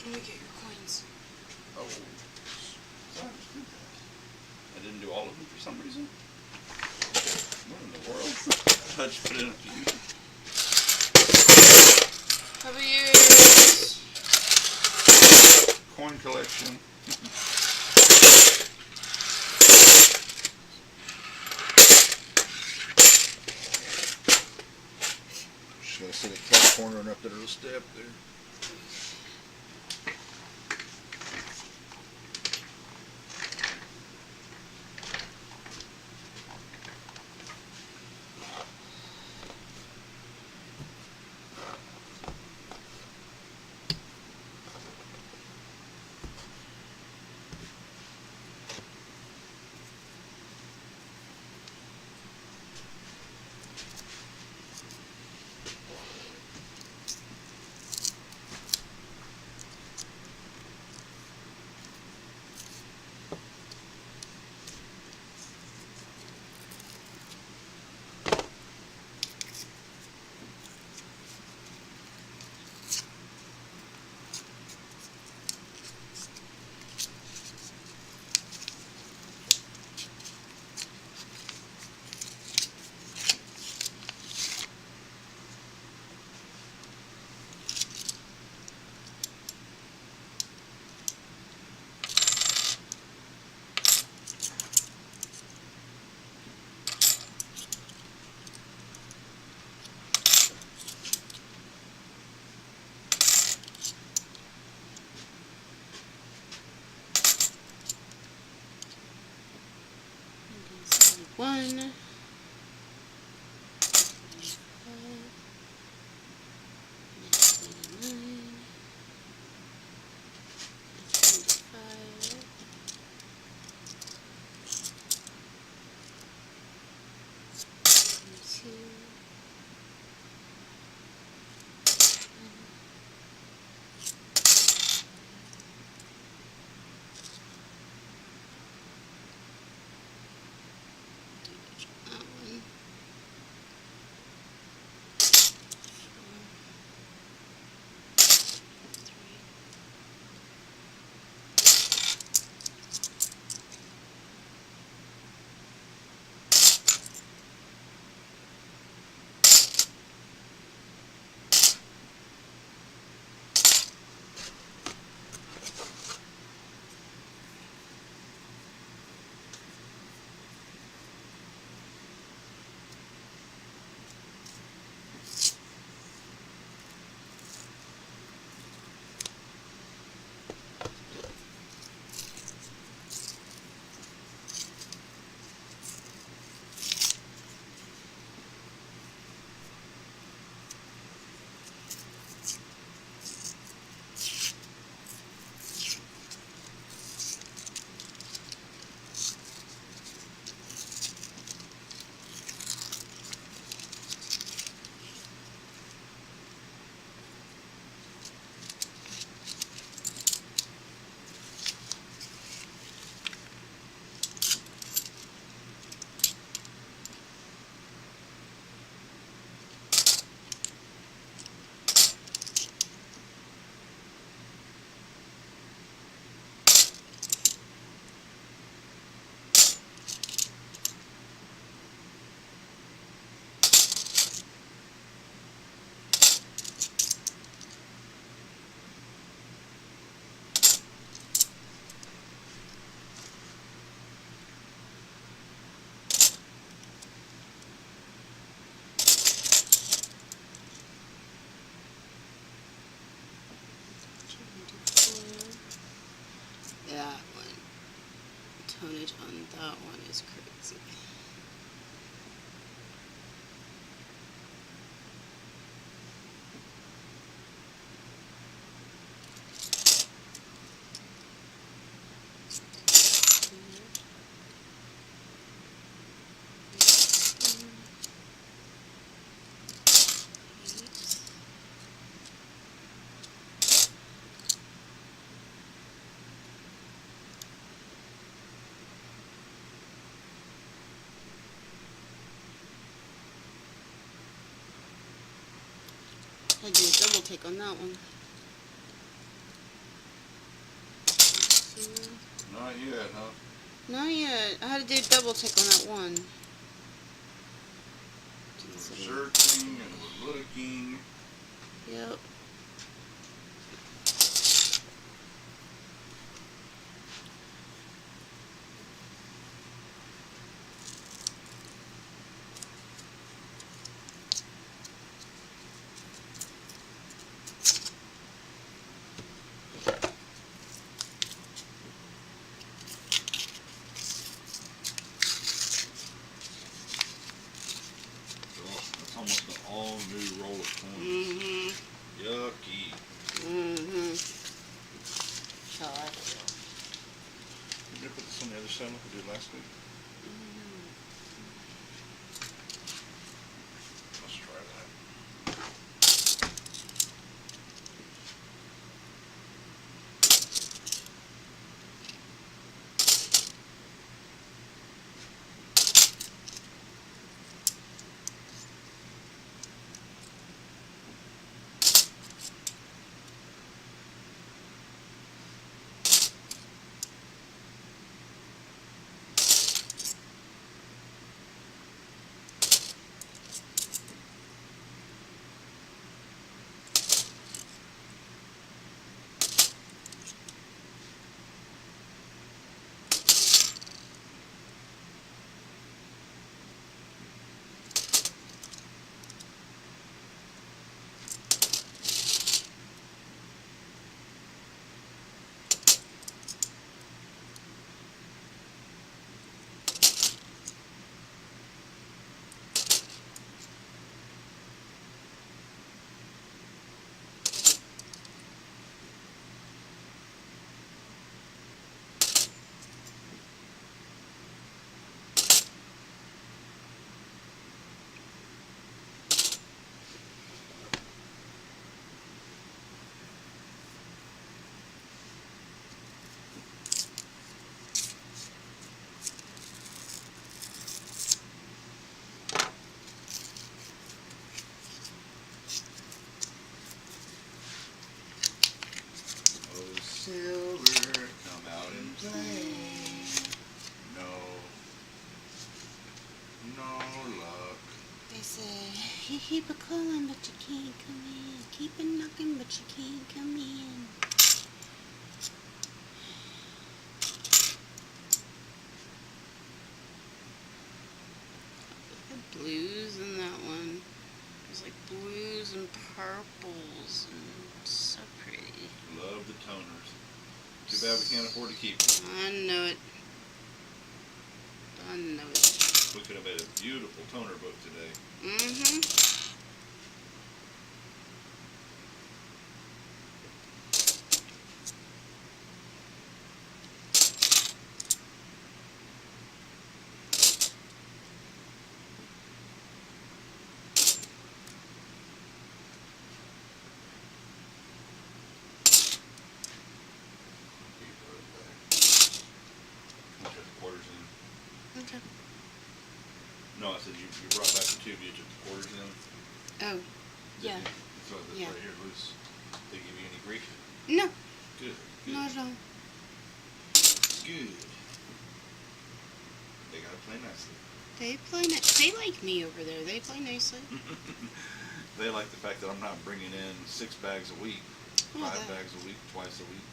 Let me get your coins. Oh. I didn't do all of them for some reason. What in the world? I just put it in a few. Cover yours. Coin collection. Just gotta sit at the corner and up that little step there. 1. 294. That one. Tonnage on that one is crazy. I did a double take on that one. Not yet, huh? Not yet. I had to do a double take on that one. We're searching and we're looking. Yep. That's almost an all new roll of coins. Mm-hmm. Yucky. Mm-hmm. How I feel. Did you put this on the other side like we did last week? Let's try that. silver, come out and play. No luck. They say, you keep a calling, but you can't come in. Keep a knocking, but you can't come in. The blues in that one. There's like blues and purples and so pretty. Love the toners. Too bad we can't afford to keep them. I know it. I know it. We could have made a beautiful toner book today. Mm-hmm. Okay. No, I said you brought back the tube. You took the quarters in. Oh, yeah. So this Yeah. right here loose. They give you any grief? No, Good. not at all. Good. They gotta play nicely. They play They like me over there. They play nicely. They like the fact that I'm not bringing in 6 bags a week, Well, 5 bags a week, twice a week.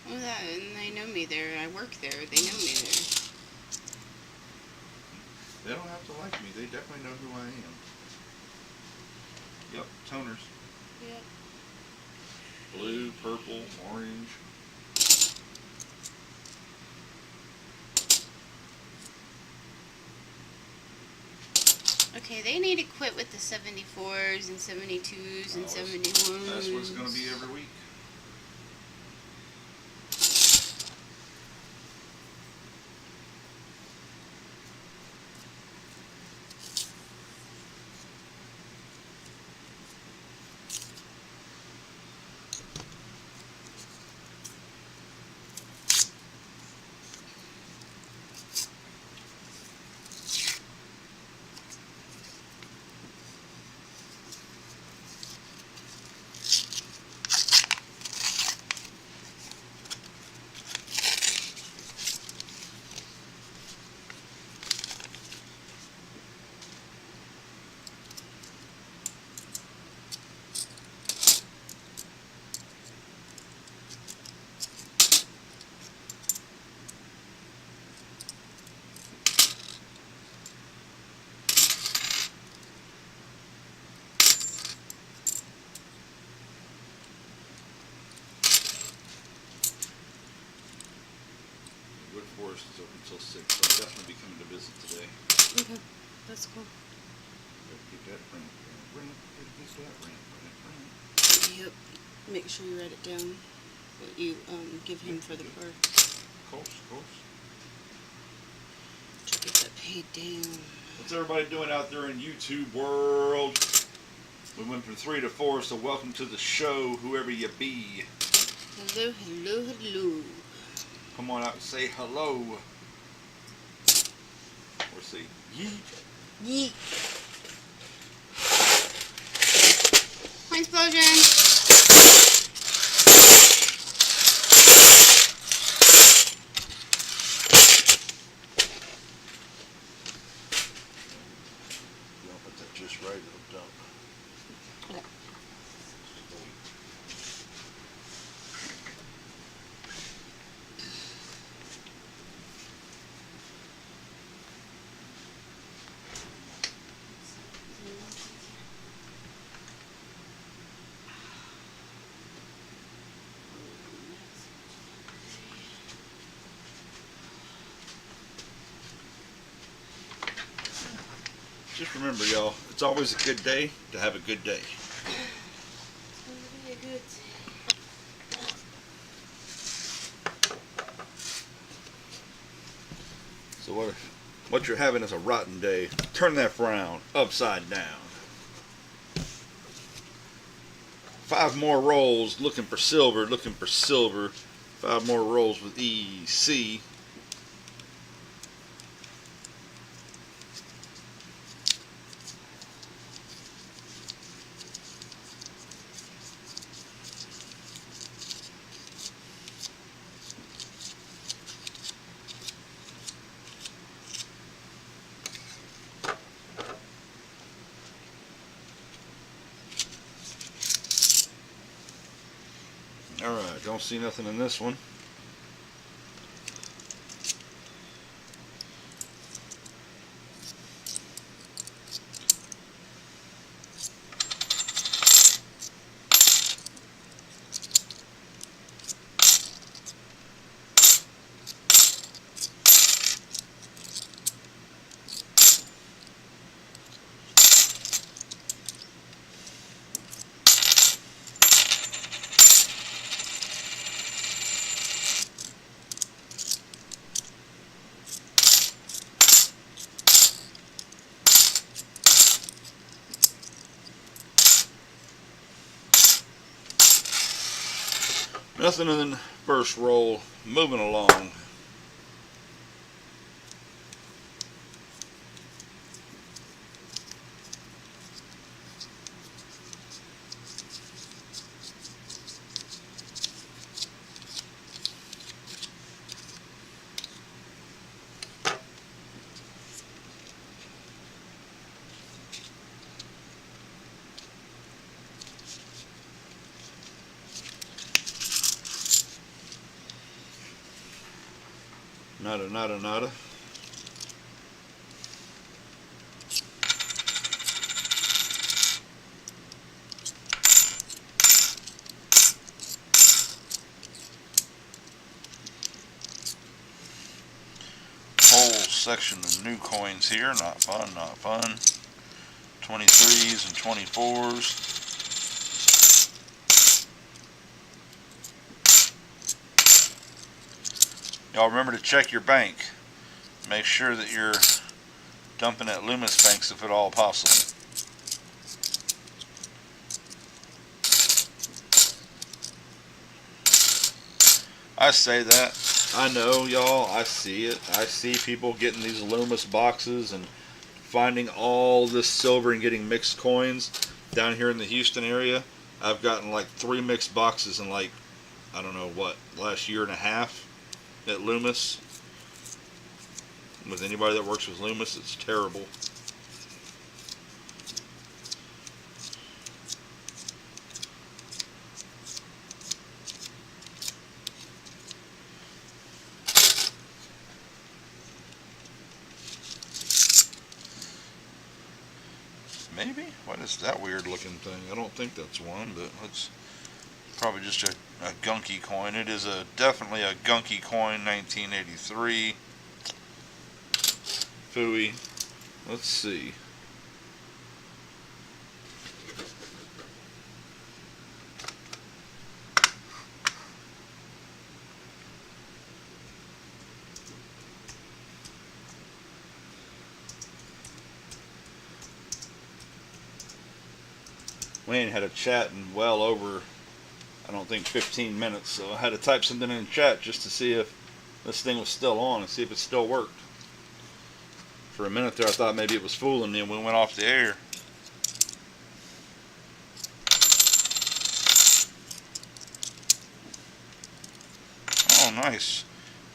Well, that, and they know me there. I work there. They know me there. They don't have to like me. They definitely know who I am. Yep, toners. Yep. Blue, purple, orange. Okay, they need to quit with the 74s and 72s and 71s. That's what it's going to be every week. Forest is open until 6, so I'll definitely be coming to visit today. Okay, that's cool. Gotta get that rent. Yep. Make sure you write it down. What you give him for the car. Of course. To get that paid down. What's everybody doing out there in YouTube world? We went from 3 to 4, so welcome to the show, whoever you be. Hello. Come on out and say hello. Or say yeet. Yeet. Explosion. Don't put that just right, it'll dump. Okay. Just remember, y'all, it's always a good day to have a good day. It's going to be a good So what you're having is a rotten day. Turn that frown upside down. 5 more rolls, looking for silver. 5 more rolls with EC. Alright, don't see nothing in this one. Nothing in the first roll. Moving along. Nada, nada, nada. Whole section of new coins here. Not fun, not fun. 23s and 24s. Y'all remember to check your bank. Make sure that you're dumping at Loomis banks if at all possible. I say that. I know, y'all. I see it. I see people getting these Loomis boxes and finding all this silver and getting mixed coins down here in the Houston area. I've gotten like 3 mixed boxes in like, I don't know what, last year and a half at Loomis. With anybody that works with Loomis, it's terrible. Maybe? What is that weird looking thing? I don't think that's one, but it's probably just a gunky coin. It is definitely a gunky coin, 1983. Phooey. Let's see. We ain't had a chat in well over, I don't think, 15 minutes, so I had to type something in chat just to see if this thing was still on and see if it still worked. For a minute there I thought maybe it was fooling me and we went off the air. Oh, nice.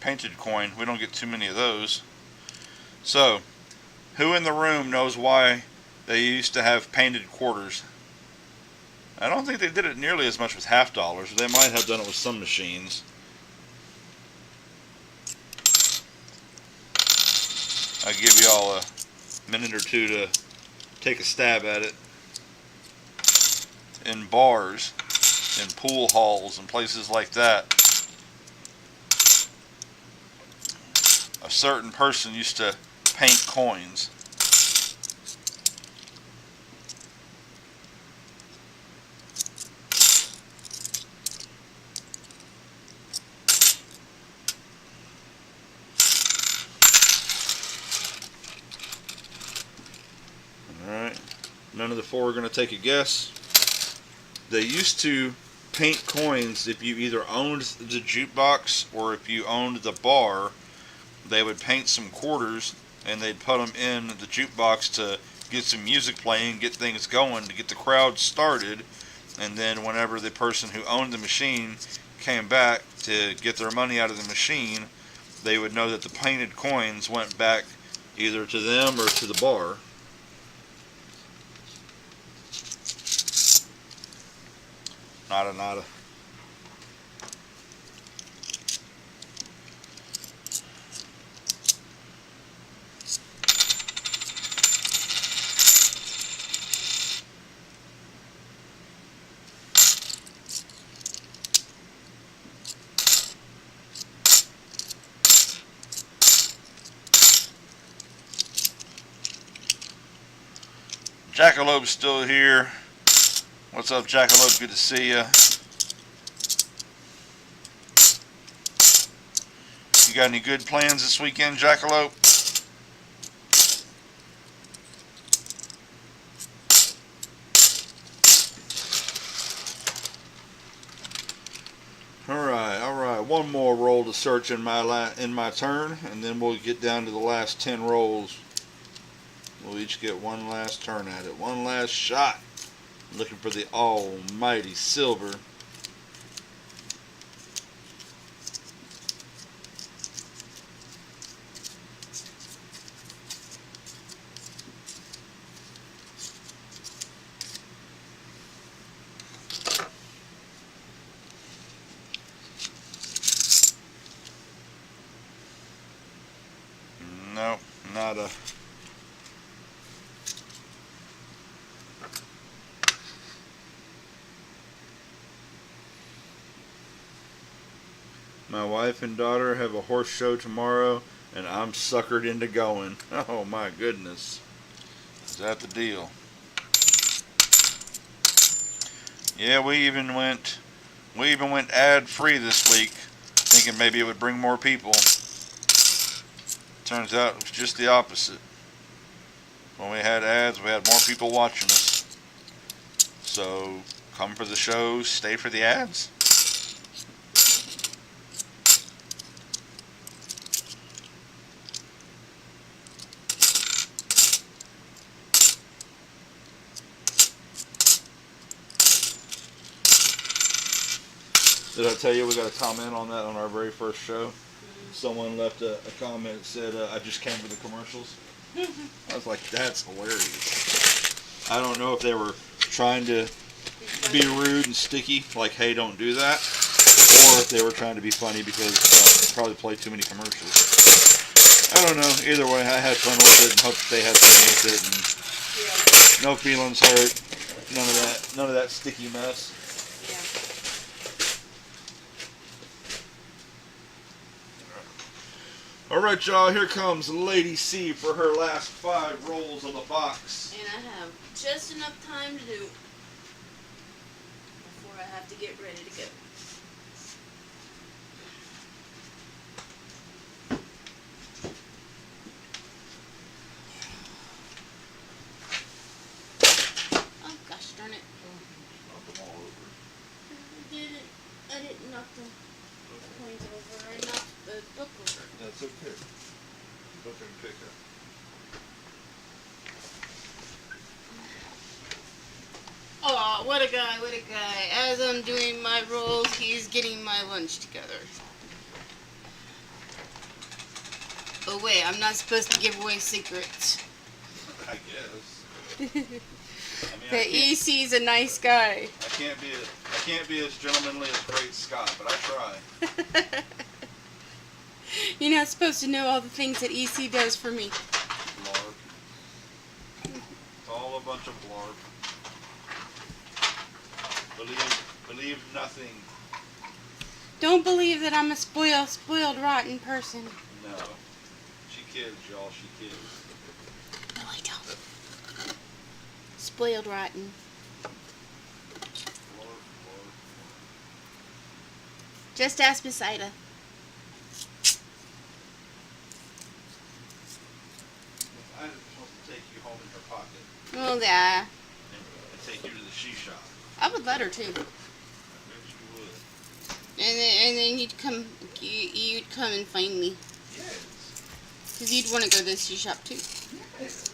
Painted coin. We don't get too many of those. So, who in the room knows why they used to have painted quarters? I don't think they did it nearly as much with half dollars. They might have done it with some machines. I'll give y'all a minute or two to take a stab at it. In bars, in pool halls, and places like that, a certain person used to paint coins. Alright, none of the four are going to take a guess. They used to paint coins if you either owned the jukebox or if you owned the bar. They would paint some quarters and they'd put them in the jukebox to get some music playing, get things going, to get the crowd started. And then whenever the person who owned the machine came back to get their money out of the machine, they would know that the painted coins went back either to them or to the bar. Nada, nada. Jackalope's still here. What's up, Jackalope? Good to see ya. You got any good plans this weekend, Jackalope? All right. One more roll to search in my turn, and then we'll get down to the last 10 rolls. We'll each get one last turn at it, one last shot. Looking for the almighty silver. No, not a. My wife and daughter have a horse show tomorrow, and I'm suckered into going. Oh my goodness. Is that the deal? Yeah, we even went ad-free this week, thinking maybe it would bring more people. Turns out it was just the opposite. When we had ads, we had more people watching us. So, come for the show, stay for the ads. Did I tell you we got a comment on that on our very first show? Someone left a comment that said, I just came for the commercials. I was like, that's hilarious. I don't know if they were trying to be rude and sticky, like, hey, don't do that, or if they were trying to be funny because probably played too many commercials. I don't know. Either way, I had fun with it and hope they had fun with it. And no feelings hurt. None of that sticky mess. Alright, y'all, here comes Lady C for her last 5 rolls of the box. And I have just enough time to do before I have to get ready to go. Oh, gosh darn it. Knock them all over. I didn't knock the coins over. I knocked the book over. That's okay. Book and pick up. Oh, what a guy, what a guy. As I'm doing my rolls, he's getting my lunch together. Oh wait, I'm not supposed to give away secrets. I guess. The EC's a nice guy. I can't be as gentlemanly as Great Scott, but I try. You're not supposed to know all the things that EC does for me. Blarb. It's all a bunch of blarb. Believe nothing. Don't believe that I'm a spoiled, rotten person. No. She kids, y'all. She kids. No, I don't. Spoiled, rotten. Blarb. Just ask Miss Ida. I was supposed to take you home in her pocket Well, yeah. and take you to the she shop. I would let her too. I bet you would. And then you'd come and find me. Yes. Because you'd want to go to the she shop too. Yes.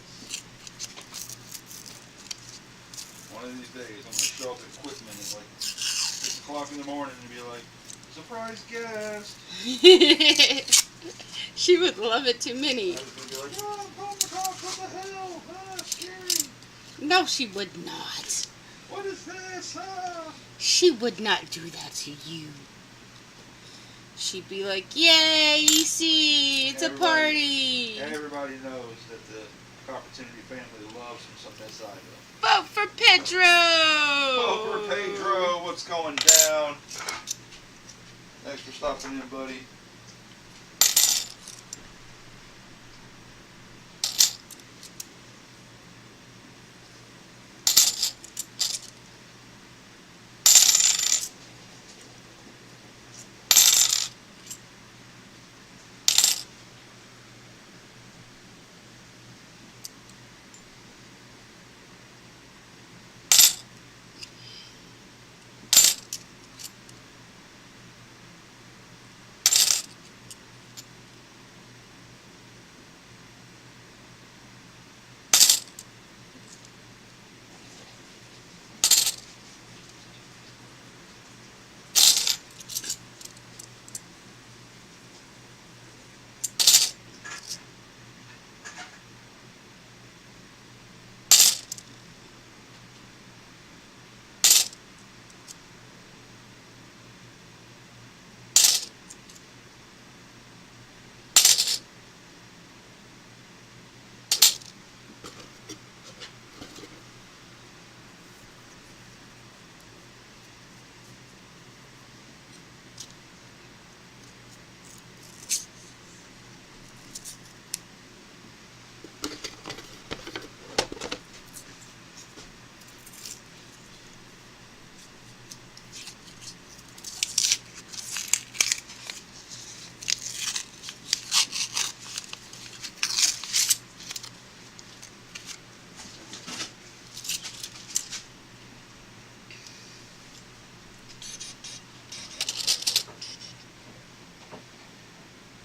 One of these days, I'm going to show up at Quitman at like 6 o'clock in the morning and be like, surprise guest. She would love it too many. I was going to be like, oh, what the hell? Ah, scary. No, she would not. What is this? Ah. She would not do that to you. She'd be like, yay, EC, it's a party. Everybody knows that the Opportunity family loves some Miss Ida. Vote for Pedro! Vote for Pedro. What's going down? Thanks for stopping in, buddy.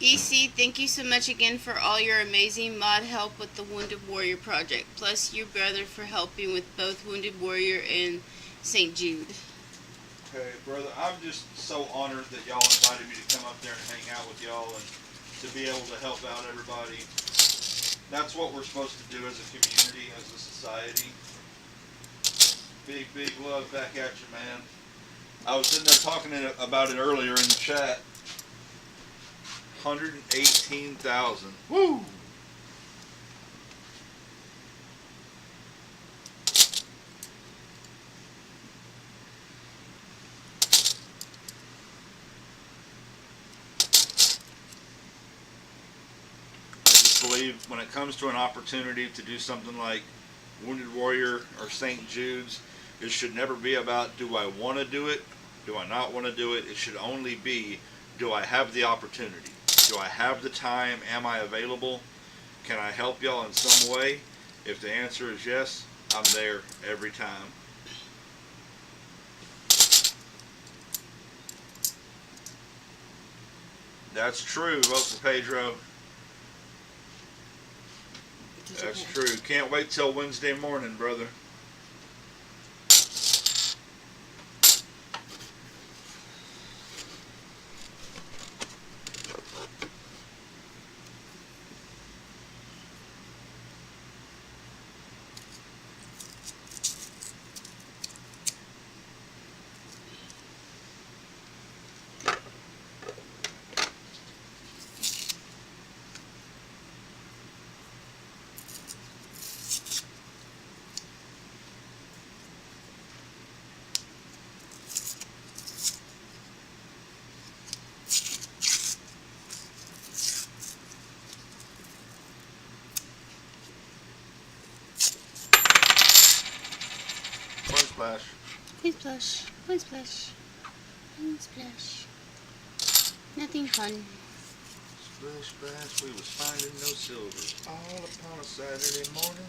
EC, thank you so much again for all your amazing mod help with the Wounded Warrior project. Plus your brother for helping with both Wounded Warrior and St. Jude. Okay, brother, I'm just so honored that y'all invited me to come up there and hang out with y'all and to be able to help out everybody. That's what we're supposed to do as a community, as a society. Big, big love back at you, man. I was sitting there talking about it earlier in the chat. 118,000. Woo! Believe when it comes to an opportunity to do something like Wounded Warrior or St. Jude's, it should never be about do I want to do it, do I not want to do it. It should only be do I have the opportunity, do I have the time, am I available, can I help y'all in some way? If the answer is yes, I'm there every time. That's true. Vote for Pedro. That's true. Can't wait till Wednesday morning, brother. Splash. Please splash. Please splash. Please splash. Nothing fun. Splish splash, we was finding no silver all upon a Saturday morning.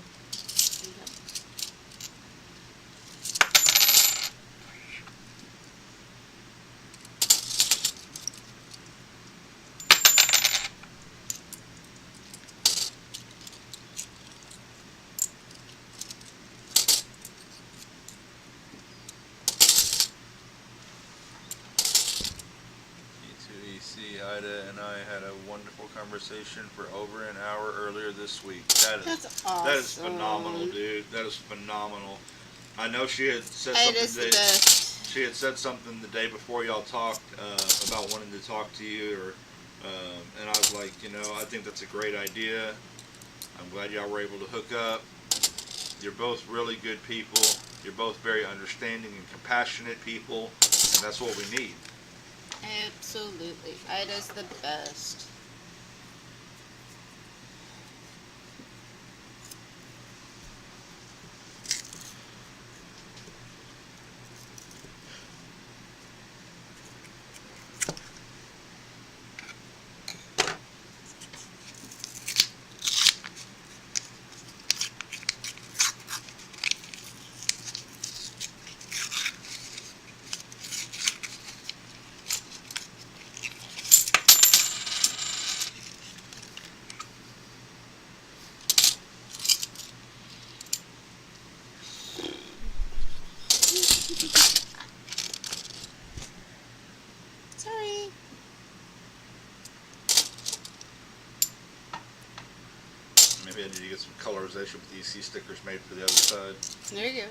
Ida and I had a wonderful conversation for over an hour earlier this week. That's awesome. That is phenomenal, dude. That is phenomenal. I know she had said It is the best. She had said something the day before y'all talked about wanting to talk to you, and I was like, you know, I think that's a great idea. I'm glad y'all were able to hook up. You're both really good people. You're both very understanding and compassionate people, and that's what we need. Absolutely. Ida's the best. Sorry. Maybe I need to get some colorization with these EC stickers made for the other side. There you go.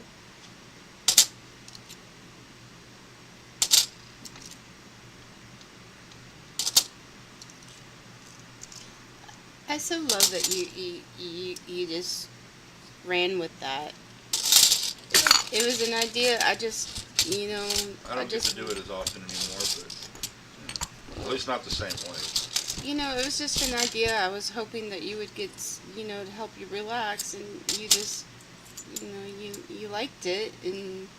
I so love that you just ran with that. It was an idea. I just, you know, I don't get to do it as often anymore, but at least not the same way. You know, it was just an idea. I was hoping that you would get, you know, to help you relax, and you just, you know, you liked it, and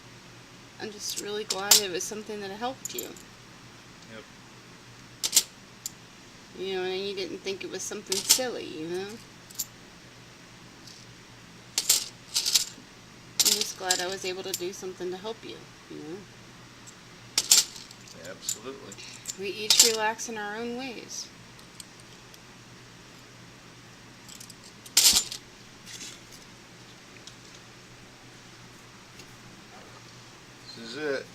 I'm just really glad it was something that helped you. Yep. You know, and you didn't think it was something silly, you know? I'm just glad I was able to do something to help you, you know? Absolutely. We each relax in our own ways. is it.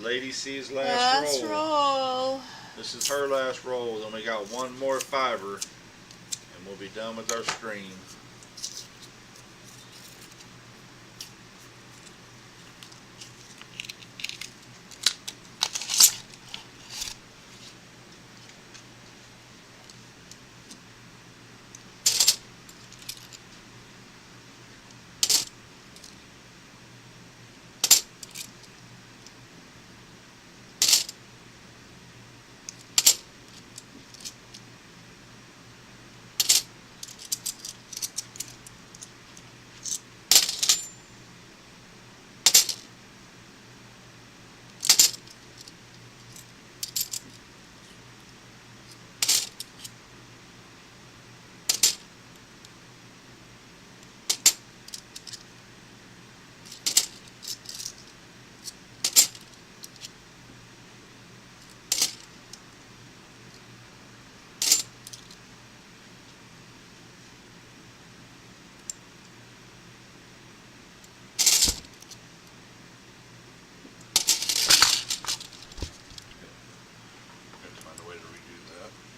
Lady C's last roll. roll. This is her last roll. Then we got one more fiver, and we'll be done with our stream.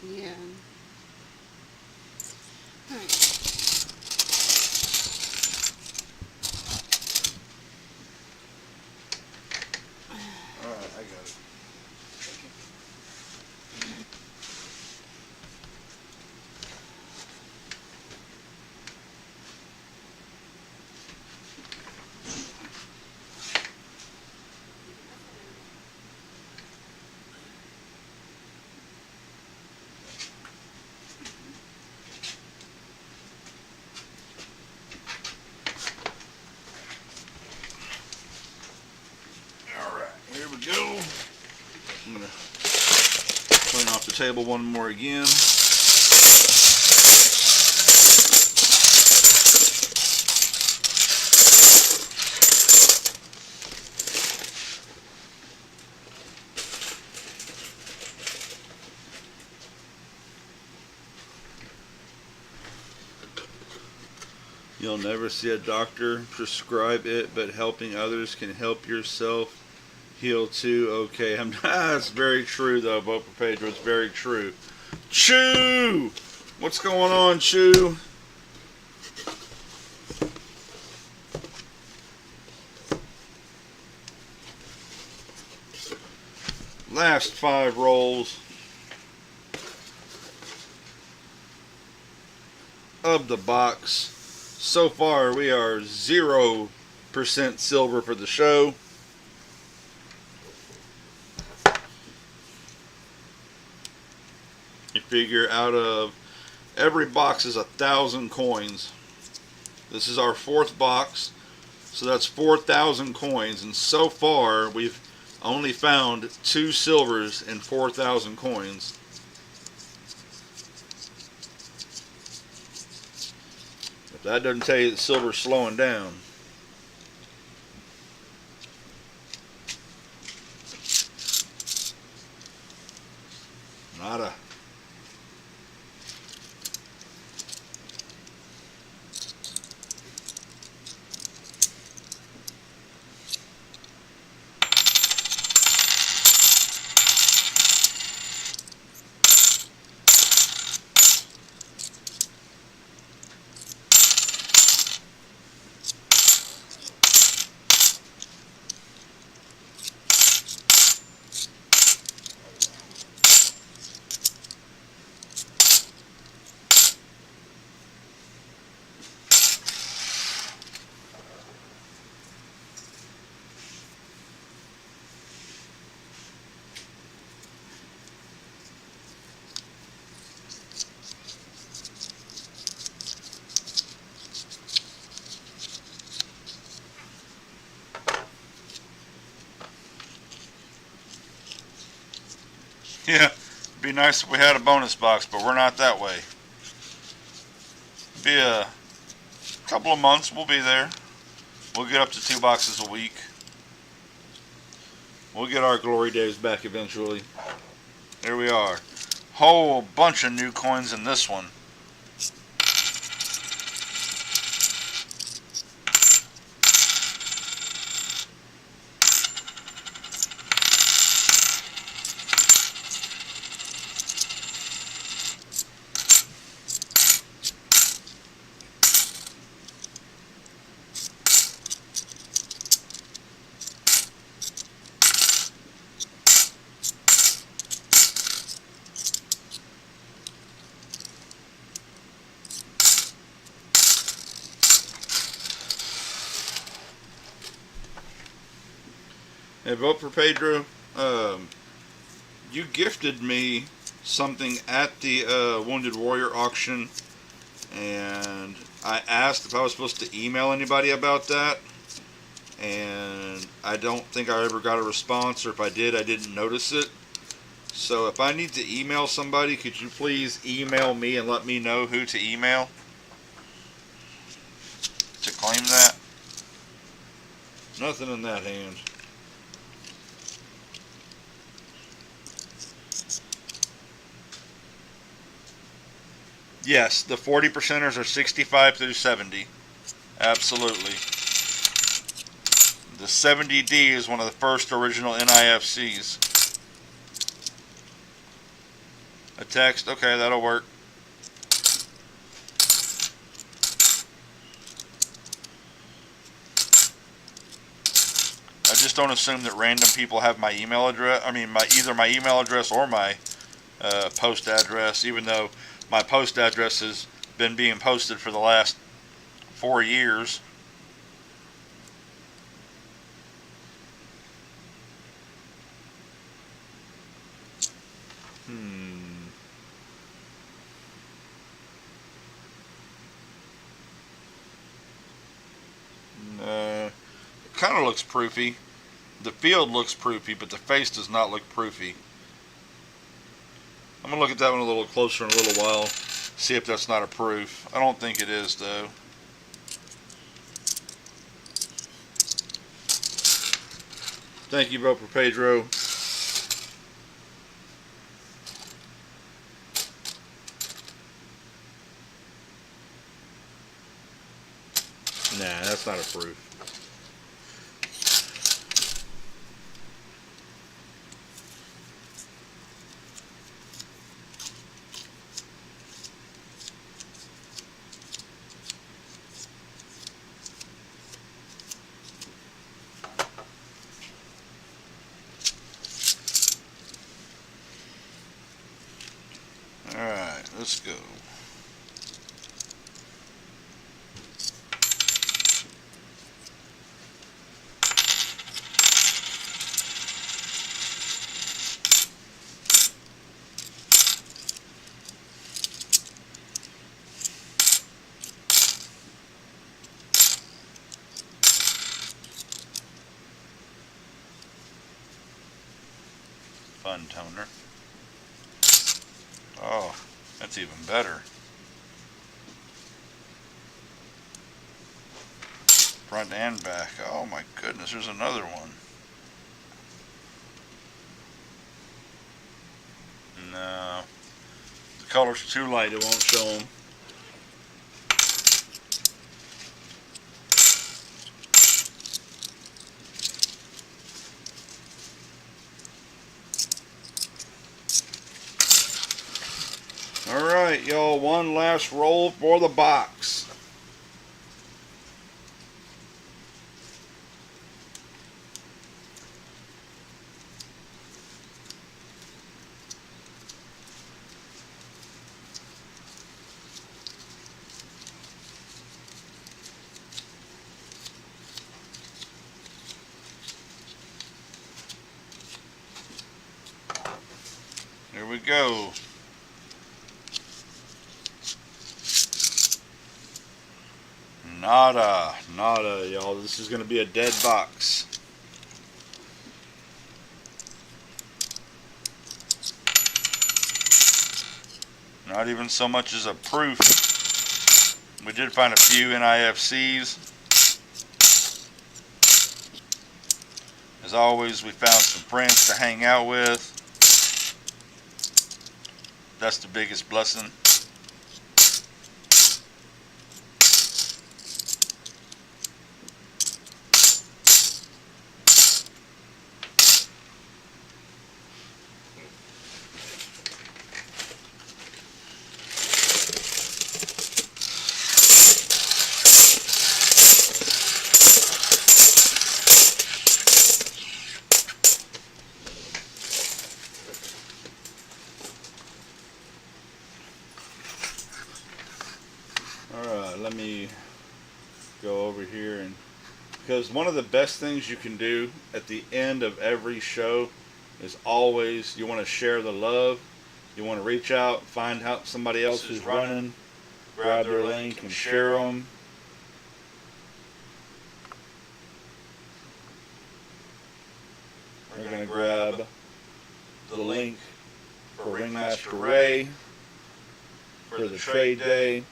Yeah. Alright. Alright, I got it. Here we go. I'm going to clean off the table one more again. You'll never see a doctor prescribe it, but helping others can help yourself heal too. Okay, that's very true though, vote for Pedro. It's very true. Chew! What's going on, Chew? Last 5 rolls of the box. So far, we are 0% silver for the show. You figure out of every box is 1,000 coins. This is our 4th box, so that's 4,000 coins. And so far, we've only found 2 silvers and 4,000 coins. If that doesn't tell you that silver's slowing down. Nada. Yeah, it'd be nice if we had a bonus box, but we're not that way. Be a couple of months, we'll be there. We'll get up to 2 boxes a week. We'll get our glory days back eventually. There we are. Whole bunch of new coins in this one. Hey, vote for Pedro. You gifted me something at the Wounded Warrior auction, and I asked if I was supposed to email anybody about that, and I don't think I ever got a response, or if I did, I didn't notice it. So if I need to email somebody, could you please email me and let me know who to email to claim that? Nothing in that hand. Yes, the 40 percenters are 65 through 70. Absolutely. The 70D is one of the first original NIFCs. A text? Okay, that'll work. I just don't assume that random people have my email address. I mean, either my email address or my post address, even though my post address has been being posted for the last 4 years. It kind of looks proofy. The field looks proofy, but the face does not look proofy. I'm going to look at that one a little closer in a little while, see if that's not a proof. I don't think it is, though. Thank you, vote for Pedro. Nah, that's not a proof. Alright, let's go. Fun toner. Oh, that's even better. Front and back. Oh my goodness, there's another one. No. The color's too light, it won't show them. Alright, y'all, one last roll for the box. Here we go. Nada, y'all. This is going to be a dead box. Not even so much as a proof. We did find a few NIFCs. As always, we found some friends to hang out with. That's the biggest blessing. Alright, let me go over here and Because one of the best things you can do at the end of every show is always you want to share the love. You want to reach out, find out somebody else who's running, grab their link and share them. We're going to grab the link for Ringmaster Ray for the trade day.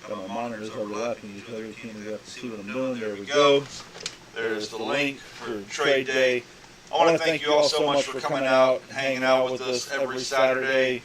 Got my monitors overlapping each other. You can't even see what I'm doing. There we go. There's the link for trade day. I want to thank you all so much for coming out and hanging out with us every Saturday.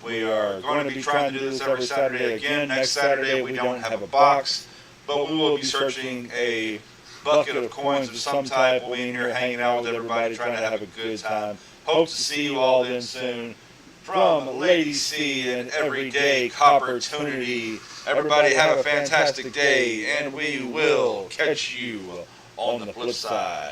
We are going to be trying to do this every Saturday again. Next Saturday we don't have a box, but we will be searching a bucket of coins of some type. We'll be in here hanging out with everybody, trying to have a good time. Hope to see you all then soon. From Lady C and Everyday Opportunity. Everybody have a fantastic day, and we will catch you on the flip side.